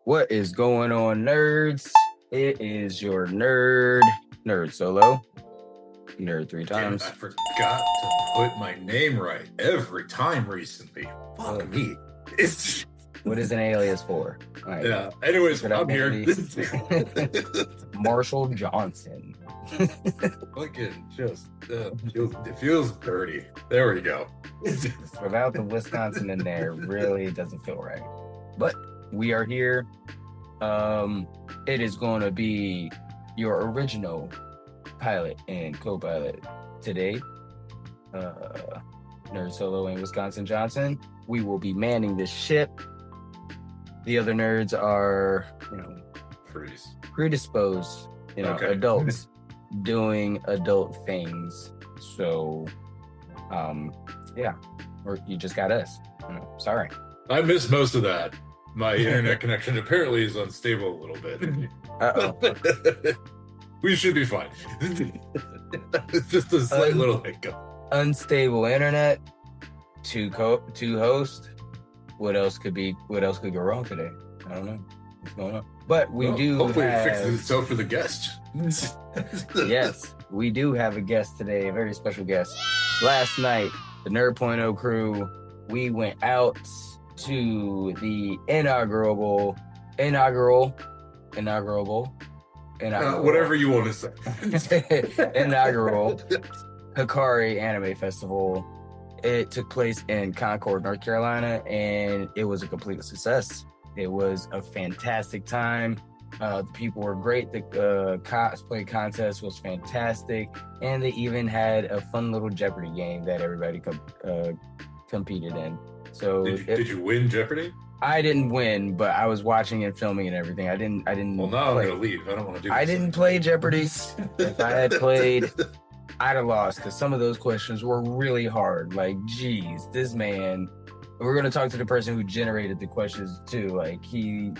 What is going on, nerds? It is your nerd solo. Nerd three Damn it, times. I forgot to put my name right every time recently. Fuck me. It's What is an alias for? Right. Yeah. Anyways, I'm here. Marshall Johnson. Fucking just it feels dirty. There we go. Without the Wisconsin in there, really doesn't feel right. But we are here. It is going to be your original pilot and co-pilot today. Nerd Solo and Wisconsin Johnson. We will be manning this ship. The other nerds are, predisposed, adults doing adult things. So, or you just got us. Sorry. I missed most of that. My internet connection apparently is unstable a little bit. Uh-oh. We should be fine. It's just a slight little hiccup. Unstable internet, two hosts. What else could go wrong today? I don't know what's going on. But hopefully it fixes itself for the guest. Yes, we do have a guest today, a very special guest. Last night, the Nerd.0 crew, we went out to the inaugural, whatever you want to say. Inaugural Hikari Anime Festival. It took place in Concord, North Carolina, and it was a complete success. It was a fantastic time. The people were great. The cosplay contest was fantastic, and they even had a fun little Jeopardy game that everybody competed in. So, did you win Jeopardy? I didn't win, but I was watching and filming and everything. I didn't. Well, now I'm gonna leave. I don't want to do this. I didn't play Jeopardy. If I had played, I'd have lost because some of those questions were really hard. Like, geez, this man. We're gonna talk to the person who generated the questions too. Like, he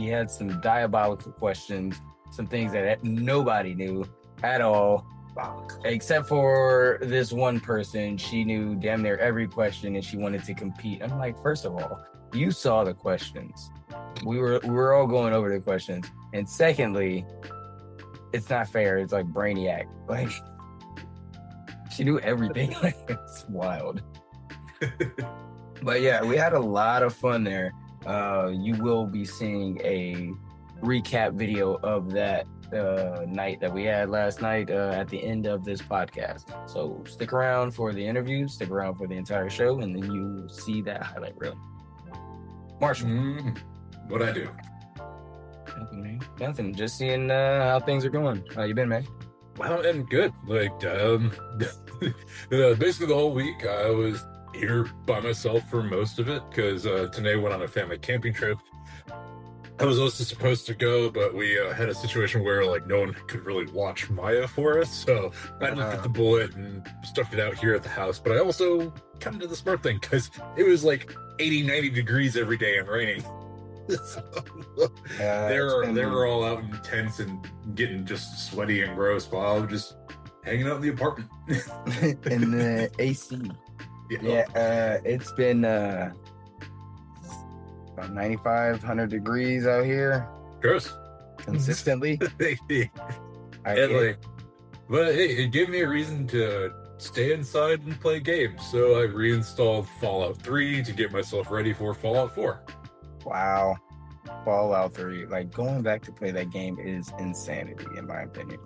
had some diabolical questions, some things that nobody knew at all, except for this one person. She knew damn near every question, and she wanted to compete. I'm like, first of all, you saw the questions. We were all going over the questions, and secondly, it's not fair. It's like Brainiac. Like, she knew everything. Like, it's wild. But yeah, we had a lot of fun there. You will be seeing a recap video of that night that we had last night at the end of this podcast. So stick around for the interview, stick around for the entire show, and then you will see that highlight reel. Marshall. What'd I do? Nothing, man. Nothing. Just seeing how things are going. How you been, man? Well, I'm good. Like, basically the whole week I was here by myself for most of it because Tanae went on a family camping trip. I was also supposed to go, but we had a situation where like no one could really watch Maya for us, so I looked at the bullet and stuffed it out here at the house. But I also kind of did the smart thing because it was like 80-90 degrees every day and raining. So, they were all out in tents and getting just sweaty and gross while I was just hanging out in the apartment in the AC. Yeah, it's been about 95, 100 degrees out here. Gross. Consistently. But hey, it gave me a reason to stay inside and play games. So I reinstalled Fallout 3 to get myself ready for Fallout 4. Wow. Fallout 3. Like, going back to play that game is insanity, in my opinion.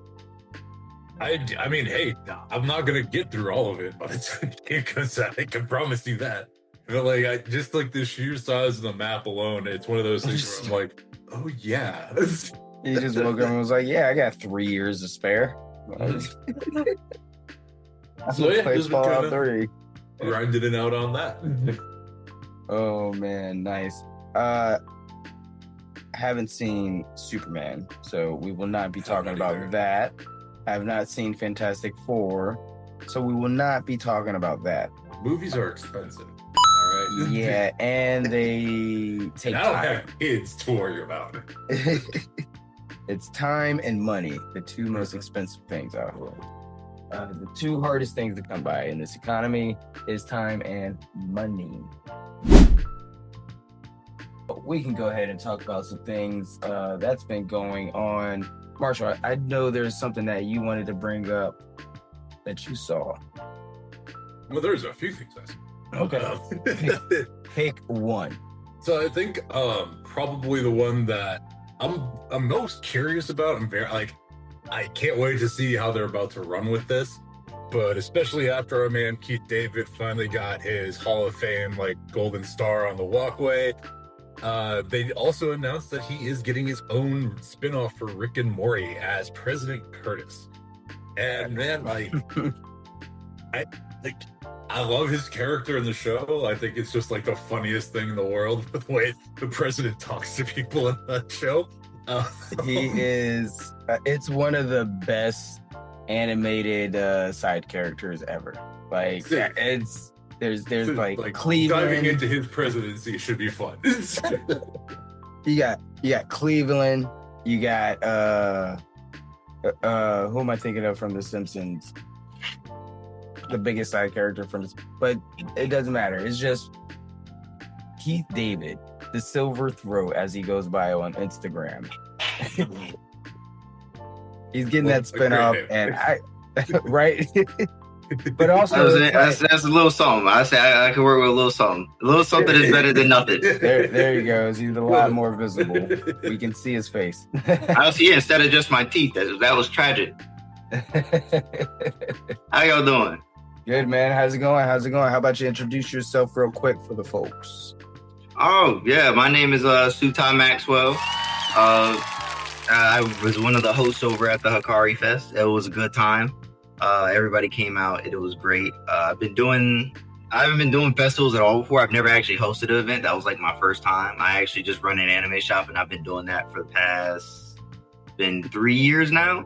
I mean, hey, I'm not gonna get through all of it, but it's because I can promise you that. But like, I just like the sheer size of the map alone, it's one of those things where I'm like, oh yeah. You just woke up and was like, yeah, I got 3 years to spare. So yeah, play Fallout 3. Grinded it out on that. Oh man, nice. Haven't seen Superman, so we will not be talking about that. I have not seen Fantastic Four, so we will not be talking about that. Movies are expensive. All right. Yeah, and they take time. I don't have kids to worry about. It's time and money, the two most expensive things out here. The two hardest things to come by in this economy is time and money. we can go ahead and talk about some things that's been going on. Marshall, I know there's something that you wanted to bring up that you saw. Well, there's a few things I saw. Okay. Pick one. So I think probably the one that I'm most curious about. I'm very I can't wait to see how they're about to run with this. But especially after our man Keith David finally got his Hall of Fame golden star on the walkway, they also announced that he is getting his own spinoff for Rick and Morty as President Curtis. And man, I love his character in the show. I think it's just the funniest thing in the world, the way the president talks to people in that show. He is. It's one of the best animated side characters ever. There's Cleveland. Diving into his presidency should be fun. you got Cleveland. You got who am I thinking of from The Simpsons? The biggest side character but it doesn't matter. It's just Keith David, the Silver Throat, as he goes by on Instagram. He's getting that spinoff, and right. But also, that's a little something. I say I can work with a little something. A little something is better than nothing. There he goes. He's a lot more visible. We can see his face. I see it instead of just my teeth. That was tragic. How y'all doing? Good, man. How's it going? How about you introduce yourself real quick for the folks? Oh, yeah. My name is Suthai Maxwell. I was one of the hosts over at the Hikari Fest. It was a good time. Everybody came out. It was great. I haven't been doing festivals at all before. I've never actually hosted an event. That was my first time. I actually just run an anime shop, and I've been doing that for the past 3 years now.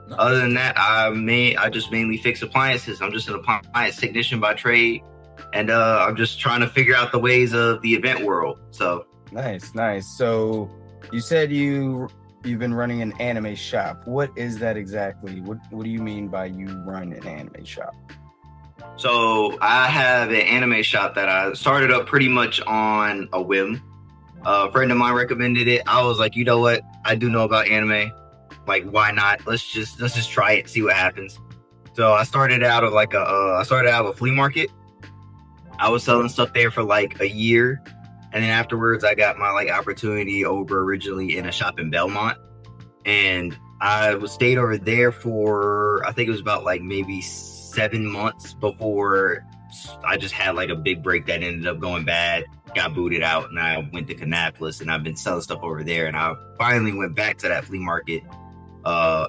Nice. Other than that, I just mainly fix appliances. I'm just an appliance technician by trade, and I'm just trying to figure out the ways of the event world. So nice. So you said you've been running an anime shop. What is that exactly? What do you mean by you run an anime shop? So I have an anime shop that I started up pretty much on a whim. A friend of mine recommended it. I was like, you know what? I do know about anime. Why not? Let's just try it, see what happens. So I started out of a flea market. I was selling stuff there for a year, and then afterwards I got my opportunity over originally in a shop in Belmont, and I stayed over there for I think it was about maybe 7 months before I just had a big break that ended up going bad. Got booted out, and I went to Kannapolis, and I've been selling stuff over there, and I finally went back to that flea market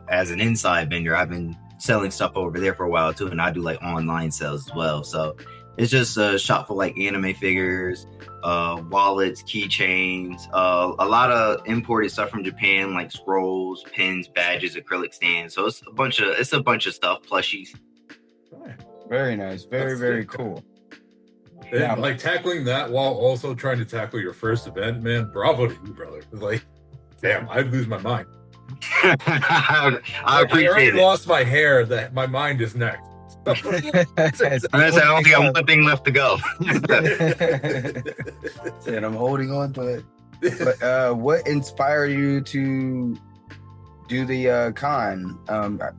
as an inside vendor. I've been selling stuff over there for a while too, and I do online sales as well. So it's just a shop for like anime figures, wallets, keychains, a lot of imported stuff from Japan, like scrolls, pins, badges, acrylic stands. So it's a bunch of stuff, plushies. Very nice. Very cool. And yeah, like tackling that while also trying to tackle your first event, man, bravo to you, brother. Like, damn, I'd lose my mind. I appreciate I already it. lost my hair. That my mind is next. I only got one thing left to go. And I'm holding on to it. But what inspired you to do the con?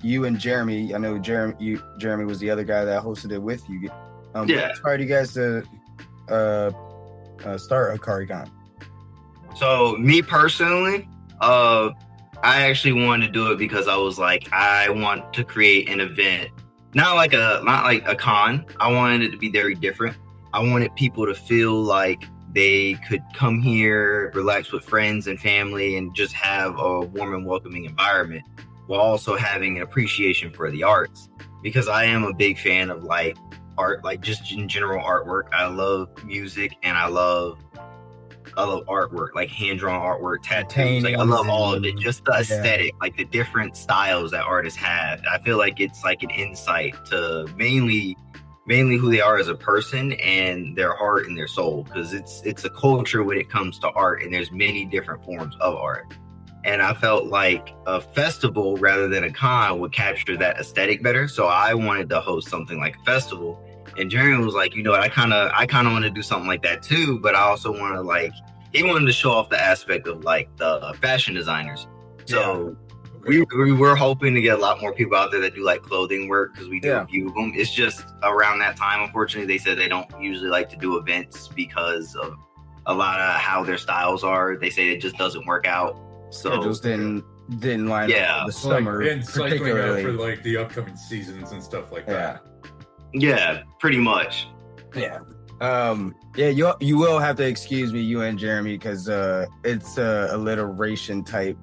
You and Jeremy. I know Jeremy was the other guy that hosted it with you. What inspired you guys to start Hikari Con? So me personally, I actually wanted to do it because I was like, I want to create an event, not like a con. I wanted it to be very different. I wanted people to feel like they could come here, relax with friends and family, and just have a warm and welcoming environment, while also having an appreciation for the arts. Because I am a big fan of like art, like just in general artwork. I love music and I love artwork, like hand-drawn artwork, tattoos. Like I love all of it. Just the aesthetic, like the different styles that artists have. I feel like it's like an insight to mainly who they are as a person and their heart and their soul, because it's a culture when it comes to art, and there's many different forms of art. And I felt like a festival rather than a con would capture that aesthetic better. So I wanted to host something like a festival. And Jeremy was like, you know what, I kind of want to do something like that too, but I also want to like he wanted to show off the aspect of like the fashion designers. So we were hoping to get a lot more people out there that do like clothing work because we do a few of them. It's just around that time, unfortunately, they said they don't usually like to do events because of a lot of how their styles are. They say it just doesn't work out. So schedules didn't line up for the summer, and cycling out particularly for like the upcoming seasons and stuff like that. Yeah, pretty much. Yeah. You will have to excuse me, you and Jeremy, because it's alliteration type.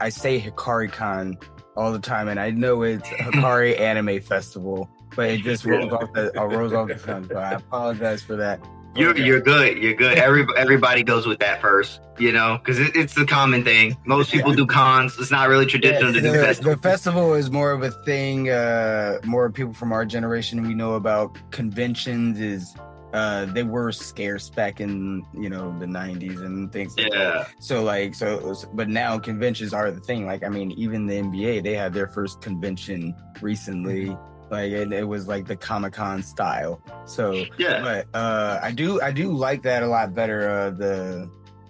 I say Hikari Con all the time, and I know it's Hikari Anime Festival, but it just rolls off the tongue. So I apologize for that. You're good. You're good. Everybody goes with that first, because it's the common thing. Most people do cons. It's not really traditional to do festivals. The festival is more of a thing. More people from our generation we know about. Conventions is they were scarce back in the 90s and things like that. So but now conventions are the thing. Like, I mean, even the NBA, they had their first convention recently. Like, and it was like the Comic-Con style. So but I do like that a lot better.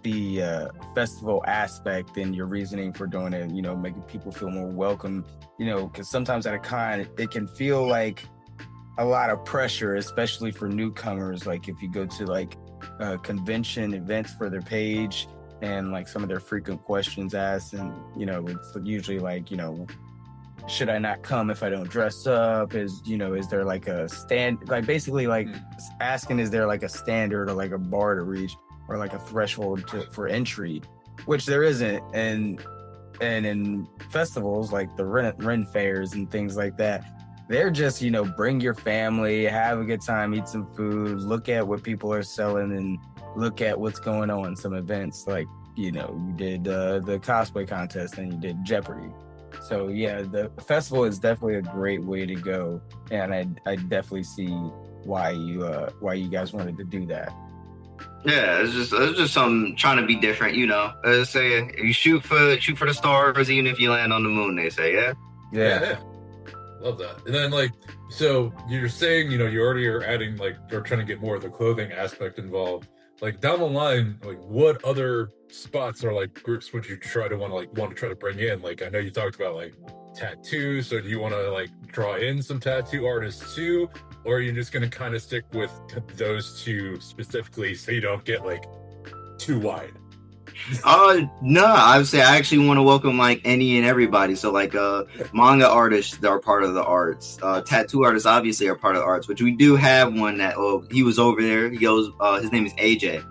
The festival aspect and your reasoning for doing it. Making people feel more welcome. Because sometimes at a con it can feel like a lot of pressure, especially for newcomers. Like if you go to like convention events for their page and like some of their frequent questions asked, and it's usually like should I not come if I don't dress up? Is there like a stand, like basically like asking, is there like a standard or like a bar to reach or like a threshold for entry, which there isn't. And in festivals like the Ren fairs and things like that, they're just, bring your family, have a good time, eat some food, look at what people are selling and look at what's going on. Some events like, you did the cosplay contest and you did Jeopardy. So yeah, the festival is definitely a great way to go, and I definitely see why you guys wanted to do that. Yeah, it's just something trying to be different, Let's say you shoot for the stars, even if you land on the moon. They say, yeah. Love that. And then so you're saying, you already are adding or trying to get more of the clothing aspect involved. Like down the line, what other spots or groups would you want to try to bring in? Like, I know you talked about tattoos. So do you want to draw in some tattoo artists too? Or are you just going to kind of stick with those two specifically so you don't get too wide? No, I would say I actually want to welcome any and everybody. So manga artists that are part of the arts, tattoo artists obviously are part of the arts, which we do have one that he was over there. He goes, his name is AJ.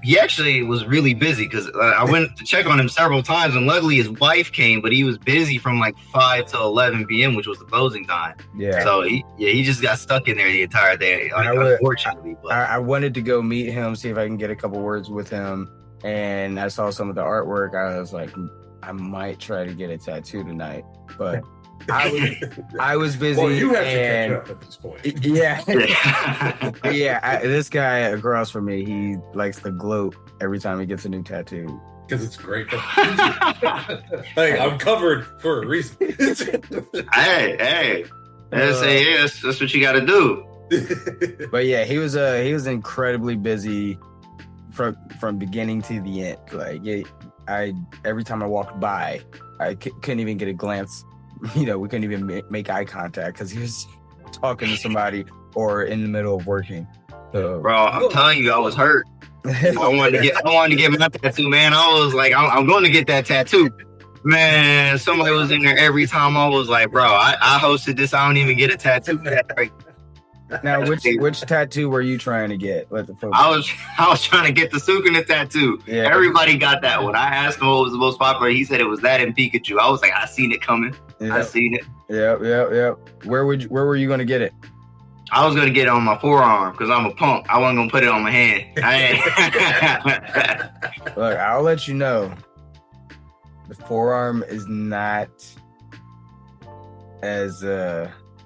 He actually was really busy because I went to check on him several times, and luckily his wife came, but he was busy from 5 to 11 p.m., which was the closing time. Yeah. So he just got stuck in there the entire day, unfortunately. I wanted to go meet him, see if I can get a couple words with him. And I saw some of the artwork. I was like, I might try to get a tattoo tonight, but I was busy. Well, you have to catch up at this point. Yeah. This guy across from me, he likes to gloat every time he gets a new tattoo. Because it's great. I'm covered for a reason. Hey. That's what you got to do. But yeah, he was incredibly busy from beginning to the end. Every time I walked by, I couldn't even get a glance. We couldn't even make eye contact because he was talking to somebody or in the middle of working. So, bro, I'm telling you, I was hurt. I wanted to get my tattoo, man. I was like, I'm going to get that tattoo. Man, somebody was in there every time. I was like, bro, I hosted this. I don't even get a tattoo. Now, which tattoo were you trying to get? I was trying to get the Sukuna tattoo. Yeah. Everybody got that one. I asked him what was the most popular. He said it was that and Pikachu. I was like, I seen it coming. Yep. I seen it. Yep. Where were you going to get it? I was going to get it on my forearm because I'm a punk. I wasn't going to put it on my hand. Look, I'll let you know. The forearm is not as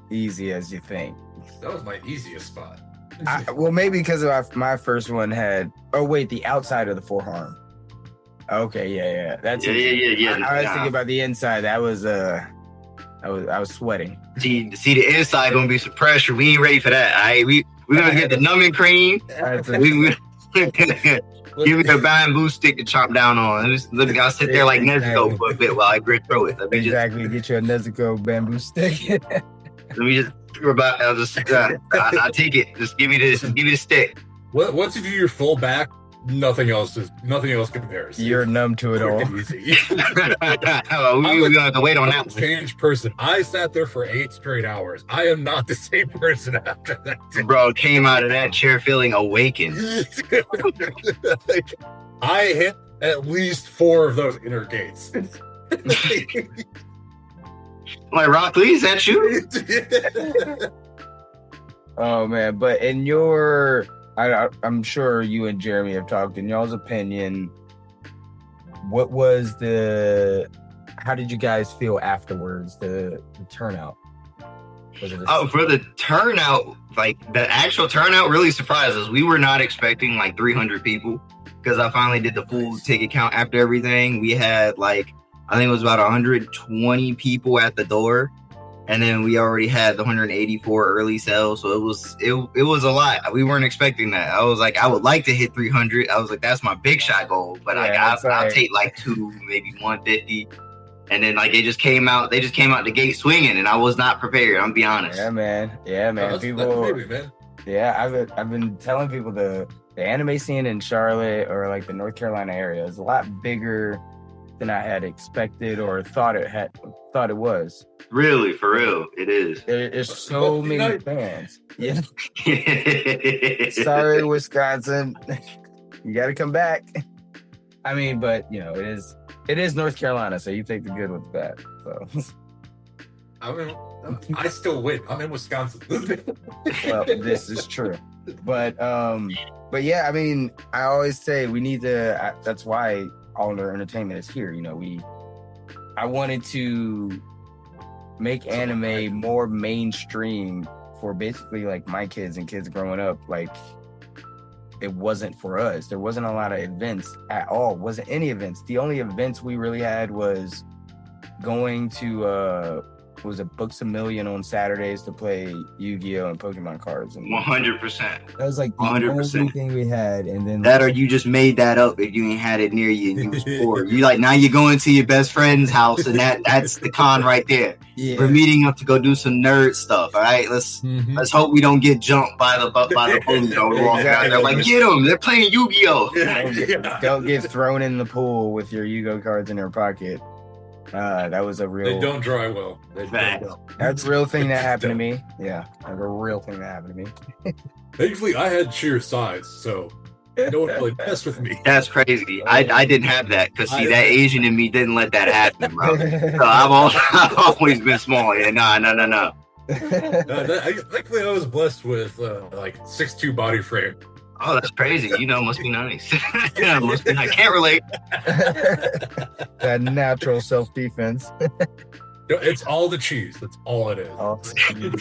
easy as you think. That was my easiest spot. Well, maybe because my first one had. Oh wait, the outside of the forearm. Okay, yeah. That's yeah. I was thinking about the inside. That was I was sweating. See the inside gonna be some pressure. We ain't ready for that. All right, we're gonna get the numbing cream. Give me a bamboo stick to chop down on. I'll sit there like Nezuko for a bit while I grit through it. Exactly. Get you a Nezuko bamboo stick. Let me just. I'll take it. Just give me the stick. Once you do your full back, nothing else compares. You're numb to it all. We're gonna have to wait on that. Changed person. I sat there for 8 straight hours. I am not the same person after that. Bro, came out of that chair feeling awakened. I hit at least 4 of those inner gates. Like, Rock Lee, is that you? Oh man, but in your, I'm sure you and Jeremy have talked. In y'all's opinion, what was how did you guys feel afterwards? The turnout. For the turnout, like the actual turnout, really surprised us. We were not expecting like 300 people because I finally did the full ticket count after everything. We had like, I think it was about 120 people at the door, and then we already had the 184 early sales. So it was a lot. We weren't expecting that. I was like, I would like to hit 300. I was like, that's my big shot goal. But I'll take like 2, maybe 150. And then like they just came out the gate swinging, and I was not prepared. I'm be honest. Yeah, man. That's baby, man. Yeah, I've been telling people the anime scene in Charlotte or like the North Carolina area is a lot bigger than I had expected or thought it was. Really, for real, it is. There's so many fans. Yeah. Sorry, Wisconsin. You got to come back. I mean, but you know, it is North Carolina, so you take the good with the bad. So. I mean, I still win. I'm in Wisconsin. Well, this is true. But yeah, I mean, I always say we need to. That's why All Nerd Entertainment is here. You know, I wanted to make anime more mainstream for basically like my kids and kids growing up. Like, it wasn't for us. There wasn't a lot of events at all. Wasn't any events. The only events we really had was going to was it Books A Million on Saturdays to play Yu-Gi-Oh and Pokemon cards. And 100%. That was like the 100%. Only thing we had. And then that, or you just made that up if you ain't had it near you and you was bored. You like, now you're going to your best friend's house, and that's the con right there. Yeah. We're meeting up to go do some nerd stuff. All right, let's hope we don't get jumped by the bullies. Exactly. They're like, get them. They're playing Yu-Gi-Oh. Don't get thrown in the pool with your Yu-Gi-Oh cards in your pocket. That was a real. They don't dry well. That's a real thing that happened to me. Yeah, that's a real thing that happened to me. Thankfully, I had sheer size, so no one really messed with me. That's crazy. I didn't have that because that Asian in me didn't let that happen, bro. So I've always been small. Yeah, no. Thankfully, I was blessed with like 6'2" body frame. Oh, that's crazy. You know, must be nice. Yeah, must be nice. Can't relate. That natural self-defense. It's all the cheese. That's all it is.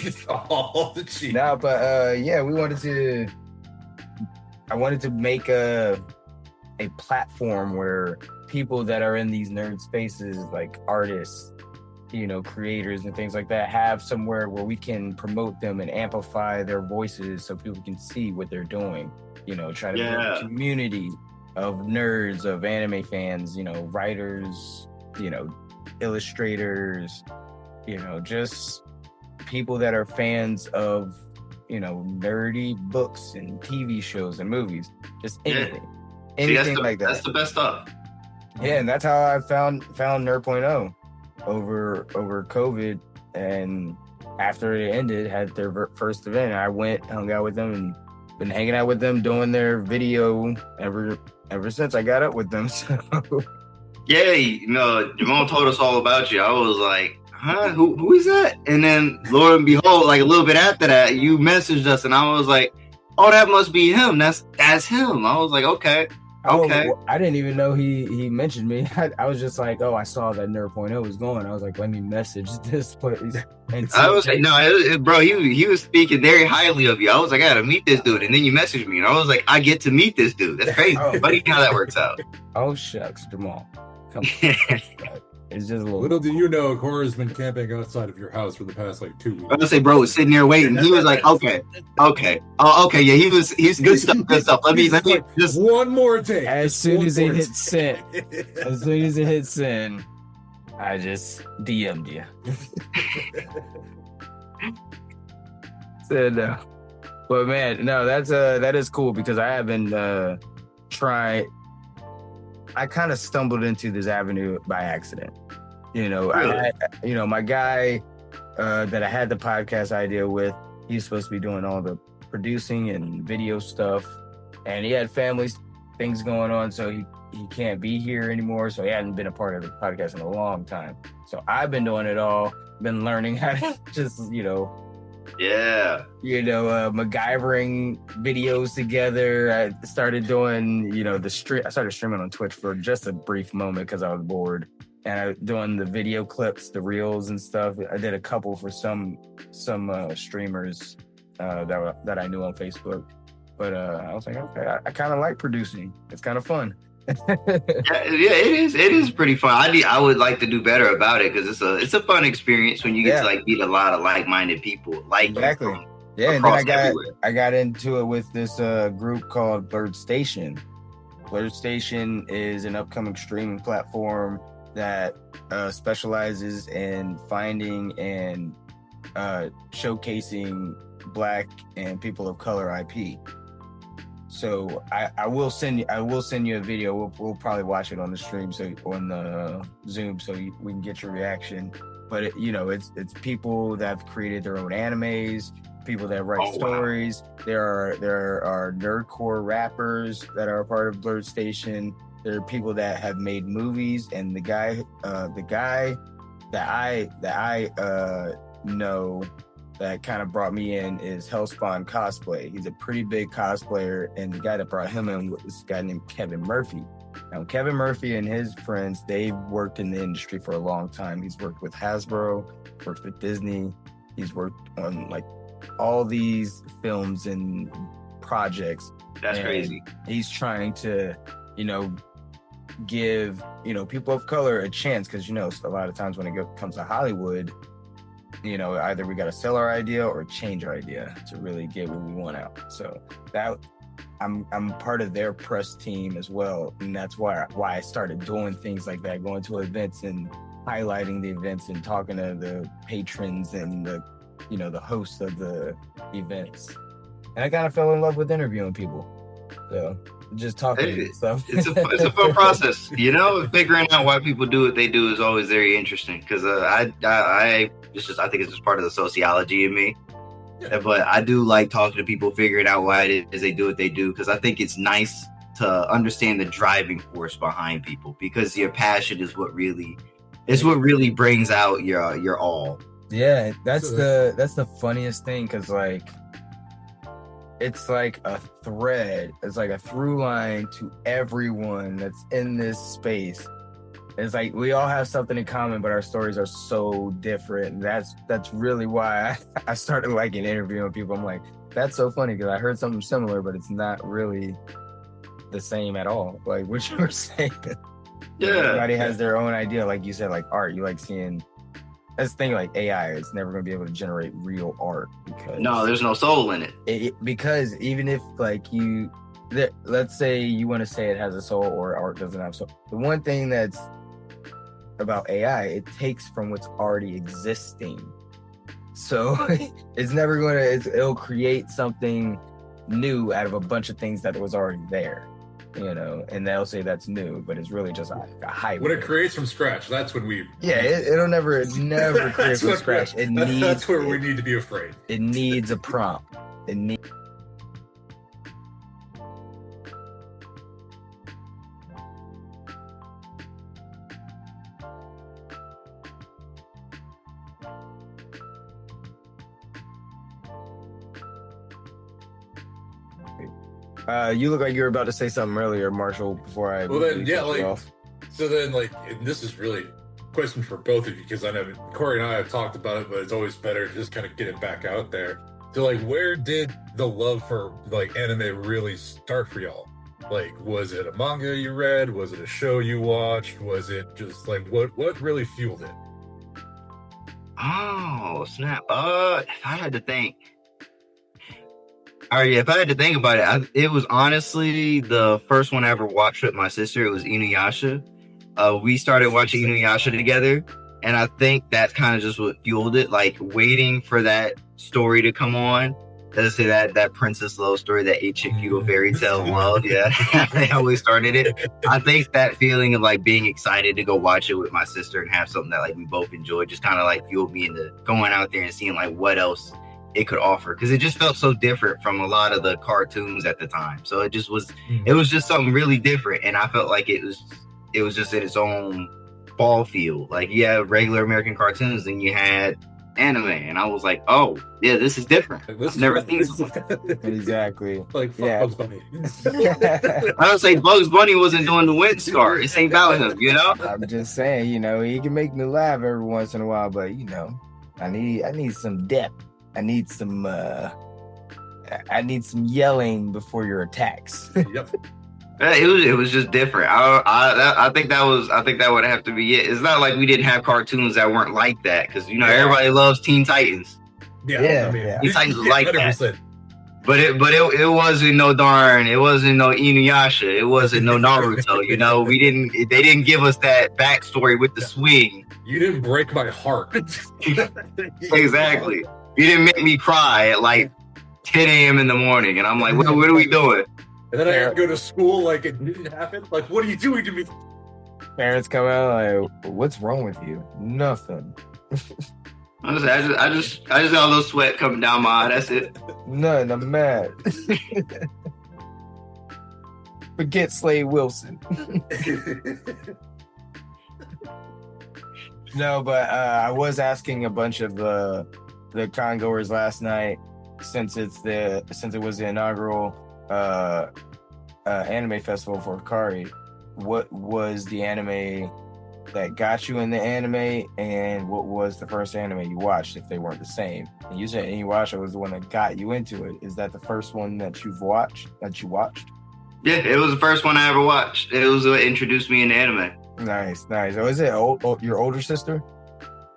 It's all the cheese. No, but yeah, I wanted to make a platform where people that are in these nerd spaces, like artists, you know, creators and things like that, have somewhere where we can promote them and amplify their voices so people can see what they're doing. You know, try to build a community of nerds, of anime fans, you know, writers, you know, illustrators, you know, just people that are fans of, you know, nerdy books and TV shows and movies, just anything. Anything like that. That's the best stuff. Yeah, and that's how I found Nerd.0 over COVID, and after it ended, had their first event. I went, hung out with them, and been hanging out with them, doing their video ever since I got up with them. So. Yeah, you know, Jamal told us all about you. I was like, huh, who is that? And then lo and behold, like a little bit after that, you messaged us, and I was like, oh, that must be him. That's him. I was like, okay. Okay. Oh, I didn't even know he mentioned me. I was just like, oh, I saw that Nerd.0 was going. I was like, let me message this place. And I was like, no, bro, he was speaking very highly of you. I was like, I gotta meet this dude. And then you messaged me, and I was like, I get to meet this dude. That's crazy. Buddy, how that works out. Oh, shucks, Jamal. Come on. It's just a little. Little do you know, Cora's been camping outside of your house for the past like 2 weeks. I'm gonna say, bro was sitting there waiting. He was like, okay, oh, okay, yeah, he's good stuff. Let me just one more take. As soon as it hit send, I just DM'd you. Said no. But man, no, that is cool because I haven't tried. I kind of stumbled into this avenue by accident. Really? My guy that I had the podcast idea with, he's supposed to be doing all the producing and video stuff, and he had family things going on, so he can't be here anymore. So he hadn't been a part of the podcast in a long time. So I've been doing it all, been learning how to just, MacGyvering videos together. I started doing, the stream. I started streaming on Twitch for just a brief moment because I was bored, and I was doing the video clips, the reels and stuff. I did a couple for some streamers that I knew on Facebook. But I was like, okay, I kind of like producing. It's kind of fun. Yeah, it is pretty fun. I would like to do better about it because it's a fun experience when you get to meet a lot of like-minded people. Exactly. Yeah, and then I got into it with this group called Blurred Station. Blurred Station is an upcoming streaming platform that specializes in finding and showcasing Black and people of color IP. So I will send you a video. We'll probably watch it on the stream, so on the Zoom, so we can get your reaction. But it's people that have created their own animes, people that write stories. Wow. There are nerdcore rappers that are a part of Blurred Station. There are people that have made movies, and the guy that I know that kind of brought me in is Hellspawn Cosplay. He's a pretty big cosplayer, and the guy that brought him in was this guy named Kevin Murphy. Now, Kevin Murphy and his friends, they've worked in the industry for a long time. He's worked with Hasbro, worked with Disney. He's worked on all these films and projects. That's crazy. He's trying to, give, people of color a chance because, a lot of times when it comes to Hollywood, either we got to sell our idea or change our idea to really get what we want out. So that I'm part of their press team as well, and that's why I started doing things like that, going to events and highlighting the events and talking to the patrons and the hosts of the events. And I kind of fell in love with interviewing people. So just talking and stuff. It's a fun process, Figuring out why people do what they do is always very interesting because I think it's just part of the sociology in me. Yeah. But I do like talking to people, figuring out why it is they do what they do because I think it's nice to understand the driving force behind people because your passion is what really brings out your all. Yeah, that's the funniest thing because it's like a thread. It's like a through line to everyone that's in this space. It's like we all have something in common, but our stories are so different. That's really why I started liking interviewing people. I'm like, that's so funny because I heard something similar, but it's not really the same at all. Like what you were saying. Yeah. Everybody has their own idea. Like you said, like art, you like seeing. That's the thing, like AI, it's never going to be able to generate real art because there's no soul in it. Because even if let's say you want to say it has a soul or art doesn't have soul. The one thing that's about AI, it takes from what's already existing. So it's never going to, it'll create something new out of a bunch of things that was already there. And they'll say that's new, but it's really just a hybrid. When it creates from scratch, that's when we... Yeah, it'll never create from scratch. That's where we need to be afraid. It needs a prompt. You look like you were about to say something earlier, Marshall, before I... Well, then, and this is really a question for both of you, because I know Corey and I have talked about it, but it's always better to just kind of get it back out there. So, where did the love for, anime really start for y'all? Like, was it a manga you read? Was it a show you watched? Was it just like what really fueled it? Oh, snap. If I had to think. All right, yeah, if I had to think about it, it was honestly the first one I ever watched with my sister. It was Inuyasha. We started watching Inuyasha together, and I think that's kind of just what fueled it. Like waiting for that story to come on. Let's say that Princess Love story, that Ichikudo fairy tale of love. Yeah, they always started it. I think that feeling of like being excited to go watch it with my sister and have something that like we both enjoyed just kind of like fueled me into going out there and seeing like what else it could offer, because it just felt so different from a lot of the cartoons at the time. So it was just something really different, and I felt like it was just in its own ball field. Like you had regular American cartoons, and you had anime, and I was like, oh yeah, this is different. I've never seen something. Exactly. Like fuck Bugs Bunny. I don't say Bugs Bunny wasn't doing the wind scar. It ain't about him, you know. I'm just saying, he can make me laugh every once in a while, but I need some depth. I need some yelling before your attacks. Yep. It was just different. I think that would have to be it. It's not like we didn't have cartoons that weren't like that, because everybody loves Teen Titans. Yeah. Teen Titans was like 100%. that. But it wasn't no Inuyasha. It wasn't no Naruto. They didn't give us that backstory with the swing. You didn't break my heart. Exactly. You didn't make me cry at like 10 a.m. in the morning, and I'm like, what are we doing? And then I had to go to school like it didn't happen. Like, what are you doing to me? Parents come out like, what's wrong with you? Nothing. I just got a little sweat coming down my eye. That's it. None. I'm mad. Forget Slade Wilson. No, but I was asking a bunch of the congoers last night, since it was the inaugural anime festival for Hikari. What was the anime that got you in the anime, and what was the first anime you watched, if they weren't the same? And you said Inuyasha was the one that got you into it. Is that the first one that you watched? Yeah, it was the first one I ever watched. It was what introduced me into anime. Nice. Oh, is it your older sister?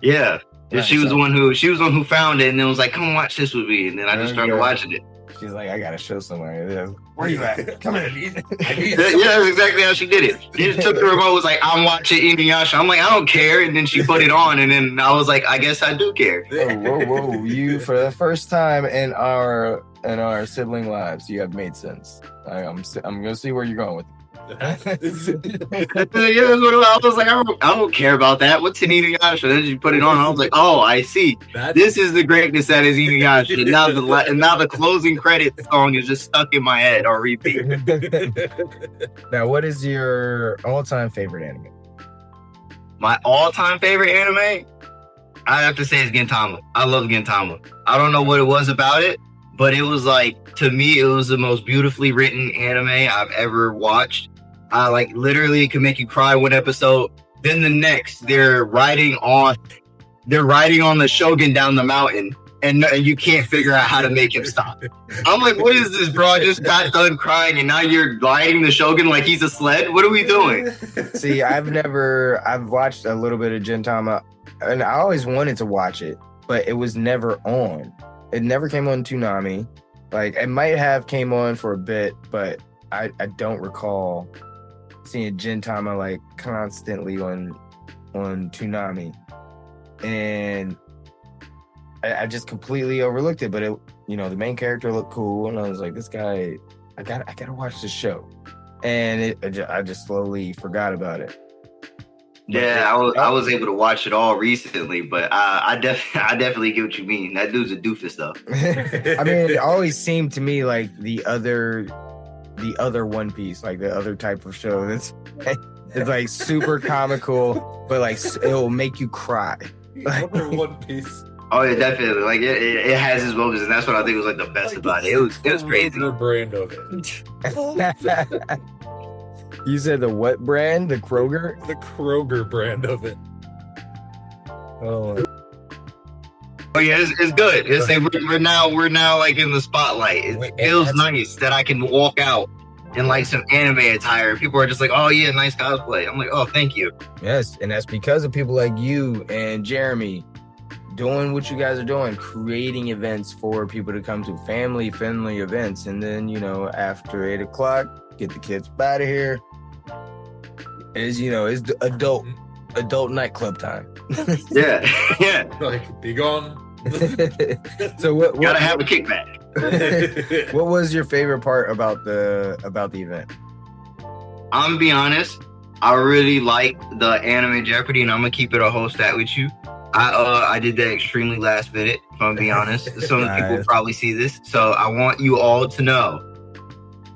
Yeah. Nice. She was the one who found it, and then was like, "Come watch this with me," and then I just started watching it. She's like, I gotta show somebody. Where you at? Come in. Yeah, that's exactly how she did it. She just took the remote, was like, "I'm watching Inuyasha." I'm like, "I don't care," and then she put it on, and then I was like, "I guess I do care." Whoa! You, for the first time in our sibling lives, you have made sense. I'm gonna see where you're going with it. Yeah, that's what I was like. I don't care about that. What's in Inuyasha? Then she put it on. I was like, oh, I see. This is the greatness that is Inuyasha. And now the closing credit song is just stuck in my head on repeat. Now, what is your all-time favorite anime? My all-time favorite anime, I have to say, is Gintama. I love Gintama. I don't know what it was about it, but it was like, to me, it was the most beautifully written anime I've ever watched. Like literally it can make you cry one episode. Then the next, they're riding on the Shogun down the mountain, and you can't figure out how to make him stop. I'm like, what is this, bro? I just got done crying, and now you're riding the Shogun like he's a sled? What are we doing? See, I've watched a little bit of Gintama, and I always wanted to watch it, but it was never on. It never came on Toonami. Like, it might have came on for a bit, but I don't recall seeing Gintama like constantly on Toonami, and I just completely overlooked it. But it, the main character looked cool, and I was like, this guy, I gotta watch this show, and I just slowly forgot about it. Yeah, I was able to watch it all recently, but I definitely get what you mean. That dude's a doofus, though. I mean, it always seemed to me like the other One Piece, like the other type of show that's it's like super comical, but like it'll make you cry. Other One Piece. Oh yeah, definitely. Like it has its moments, and that's what I think was like the best about it. It was crazy. The brand of it. You said the what brand? The Kroger? The Kroger brand of it. Oh yeah, it's good. It's like we're now like in the spotlight. It feels nice that I can walk out in like some anime attire. People are just like, oh yeah, nice cosplay. I'm like, oh, thank you. Yes, and that's because of people like you and Jeremy doing what you guys are doing, creating events for people to come to, family-friendly events. And then, after 8 o'clock, get the kids out of here. It's the adult nightclub time. Yeah. Like, be gone. So what gotta have a kickback. What was your favorite part about the event? I'm gonna be honest, I really like the anime Jeopardy, and I'm gonna keep it a whole stat with you. I did that extremely last minute, if I'm gonna be honest. Some people probably see this, so I want you all to know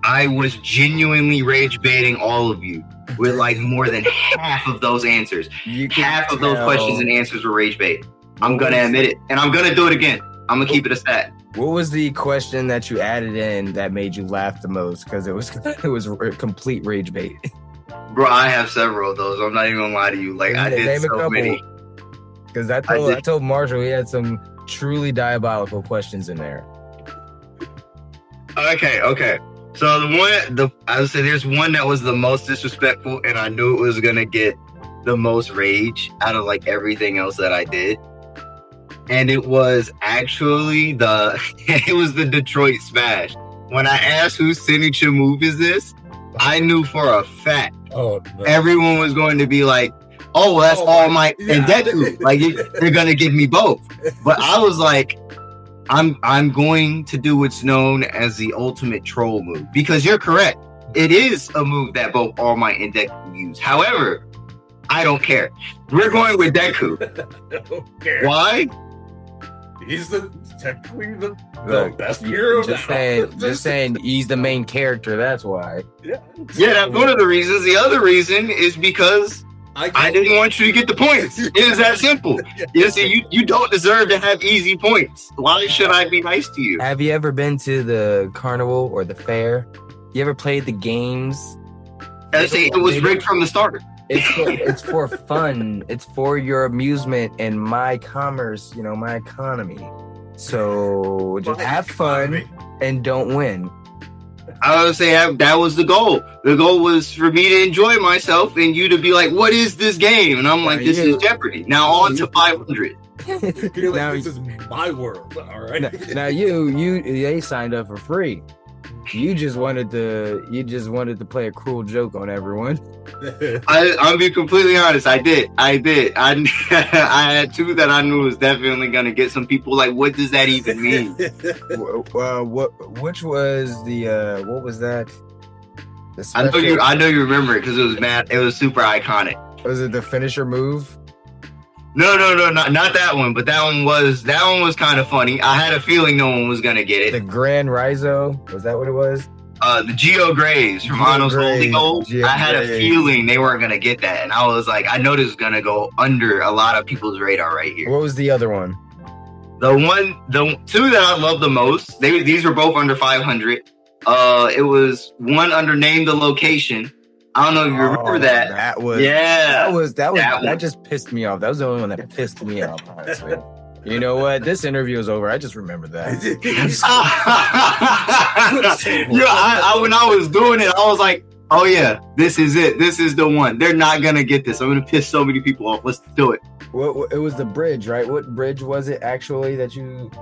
I was genuinely rage baiting all of you with like more than half of those answers. Half of those questions and answers were rage bait. I'm gonna admit it, and I'm gonna do it again. I'm gonna keep it a stat. What was the question that you added in that made you laugh the most? Because it was a complete rage bait. Bro, I have several of those. I'm not even gonna lie to you. Like, I did so many. Because I told Marshall he had some truly diabolical questions in there. Okay. So I would say there's one that was the most disrespectful, and I knew it was gonna get the most rage out of like everything else that I did. And it was actually the Detroit Smash. When I asked whose signature move is this, I knew for a fact everyone was going to be like, oh, well, that's All Might and Deku. Like, they're gonna give me both. But I was like, I'm going to do what's known as the ultimate troll move, because you're correct. It is a move that both All Might and Deku use. However, I don't care. We're going with Deku. Why? He's technically the best hero. Just saying, he's the main character. That's why. Yeah, that's one of the reasons. The other reason is because I didn't want you to get the points. It is that simple. You don't deserve to have easy points. Why should I be nice to you? Have you ever been to the carnival or the fair? You ever played the games? I say it was rigged from the start. It's for fun. It's for your amusement and my commerce, my economy. So just have fun and don't win. I would say that was the goal. The goal was for me to enjoy myself and you to be like, what is this game? And I'm like, this is Jeopardy. Now on to 500. Now, this is my world. All right. Now they signed up for free. You just wanted to play a cruel joke on everyone. I'll be completely honest. I did. I had two that I knew was definitely gonna get some people like, what does that even mean? Which was the what was that? I know you remember it because it was mad. It was super iconic. Was it the finisher move? No, not that one. But that one was kind of funny. I had a feeling no one was gonna get it. The Grand Rizo, was that what it was? The Geo Graves from Ano's Holy Gold. I had a feeling they weren't gonna get that, and I was like, I know this is gonna go under a lot of people's radar right here. What was the other one? The two that I love the most. These were both under 500. It was one under Name the Location. I don't know if you remember that. That just pissed me off. That was the only one that pissed me off, honestly. You know what? This interview is over. I just remember that. When I was doing it, I was like, oh yeah, this is it. This is the one. They're not going to get this. I'm going to piss so many people off. Let's do it. It was the bridge, right? What bridge was it actually it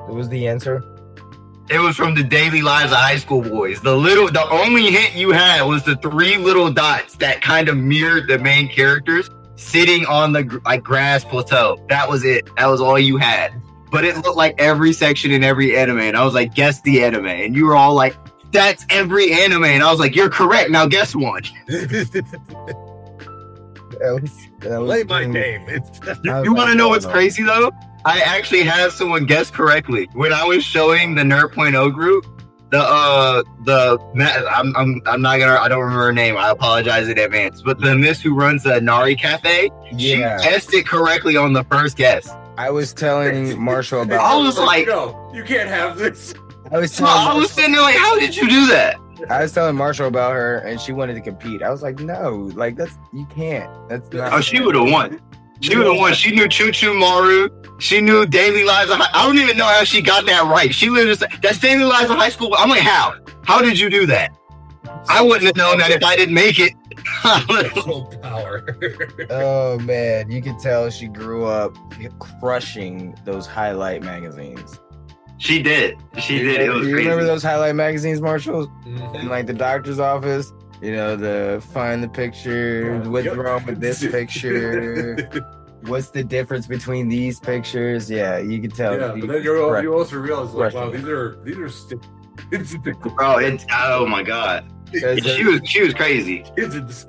was the answer? It was from the Daily Lives of High School Boys. The only hint you had was the three little dots that kind of mirrored the main characters sitting on the grass plateau. That was it. That was all you had. But it looked like every section in every anime. And I was like, guess the anime. And you were all like, that's every anime. And I was like, you're correct. Now guess one. Play my game. You want to know what's crazy though? I actually had someone guess correctly when I was showing the Nerd.0 group. I don't remember her name. I apologize in advance. But the miss who runs the Nari Cafe, she guessed it correctly on the first guess. I was telling Marshall about. I was like, no, you can't have this. I was sitting there like, how did you do that? I was telling Marshall about her, and she wanted to compete. I was like, no, like you can't. That's not. Oh, she would have won. She would have won. She knew Choo Choo Maru. She knew Daily Lives of I don't even know how she got that right. She literally said, that's Daily Lives of High School. I'm like, how? How did you do that? I wouldn't have known that if I didn't make it. Special power. Oh man, you can tell she grew up crushing those highlight magazines. She did. She did. It was You crazy. remember those highlight magazines, Marshall? Mhm. In like the doctor's office, you know, the find the picture, what's Yep. wrong with this picture? What's the difference between these pictures? Yeah, you can tell. Yeah, she but then crushed- you also realize like, wow, Crushing these are still Bro, it's oh my god. Because She was crazy. kids are just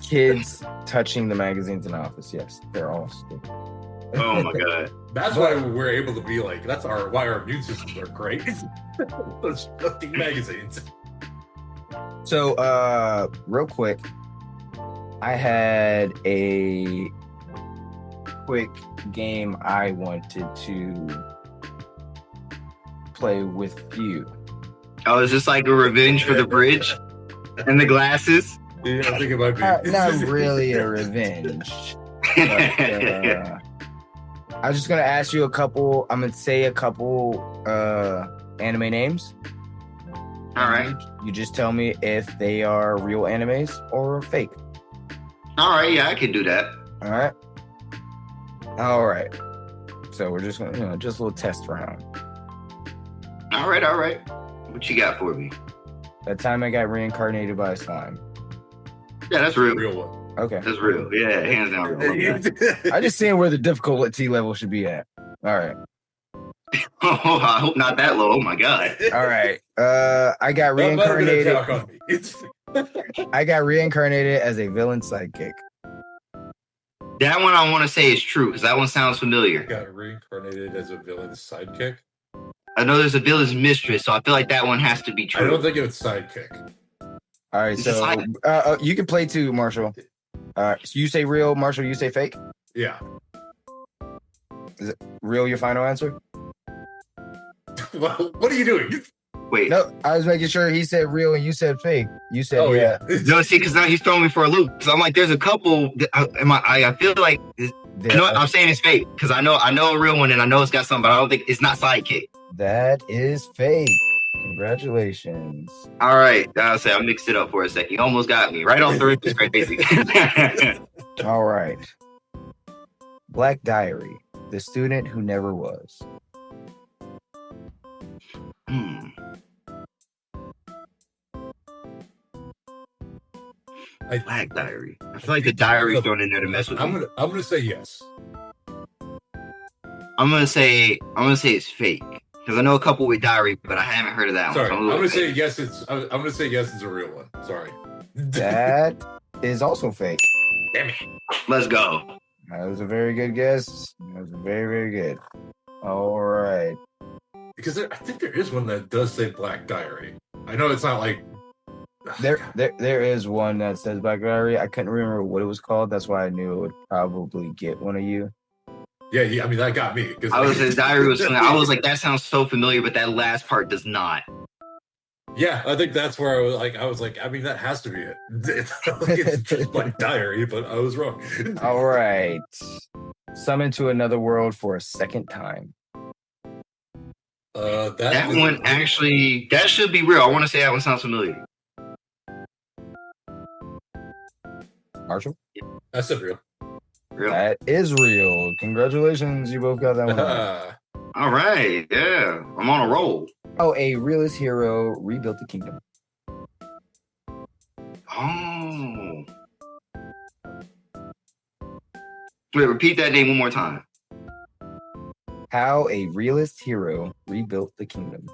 kids touching the magazines in the office. Yes, they're all stupid. Oh my god. That's why we're able to be like why our immune systems are great. Those fucking magazines. So, real quick, I had a quick game I wanted to play with you. Oh, is this like a revenge for the bridge and the glasses? Yeah, I think it might be. Not really a revenge. But, I'm just gonna ask you a couple. I'm gonna say a couple anime names. All right. You just tell me if they are real animes or fake. All right. Yeah, I can do that. All right. All right. So we're just gonna, just a little test round. All right. All right. What you got for me? That time I got reincarnated by a slime. Yeah, that's real. Real one. Okay. That's real. Yeah, hands down. Real. I just seeing where the difficulty level should be at. All right. Oh, I hope not that low. Oh my god. All right. I got reincarnated. I got reincarnated as a villain sidekick. That one I want to say is true because that one sounds familiar. Got reincarnated as a villain's sidekick. I know there's a villain's mistress, so I feel like that one has to be I don't true. think it's sidekick. All right. It's a So you can play too, Marshall. All right. So you say real, Marshall. You say fake. Yeah. Real, your final answer? Well, what are you doing? Wait. No, I was making sure he said real and you said fake. You said Oh yeah. No, see, because now he's throwing me for a loop. So I'm like, there's a couple. I feel like you know what? I'm saying it's fake because I know a real one and I know it's got something, but I don't think it's not sidekick. That is fake. Congratulations. All right, I'll say I mixed it up for a second. You almost got me right on through. It's crazy. All right. Black Diary, the student who never was. Black Diary. I feel like the diary's thrown in there to mess with me. I'm gonna say yes. I'm gonna say it's fake because I know a couple with diary, but I haven't heard of that Sorry, one. I'm gonna say yes. I'm gonna say yes. It's a real one. Sorry. That is also fake. Damn it. Let's go. That was a very good guess. That was very, very good. All right. Because I think there is one that does say Black Diary. I know it's not like There is one that says Black Diary. I couldn't remember what it was called. That's why I knew it would probably get one of you. Yeah. I mean, that got me. I was his diary was. I was like, that sounds so familiar, but that last part does not. Yeah, I think that's where I was like, I mean, that has to be it. It's just Black Diary, but I was wrong. All right. Summon to another world for a second time. That one actually, that should be real. I want to say that one sounds familiar. Marshall? I said real. Real. That is real. Congratulations. You both got that one. Right. All right. Yeah. I'm on a roll. Oh, a realist hero rebuilt the kingdom. Oh. Wait, repeat that name one more time. How a realist hero rebuilt the kingdom.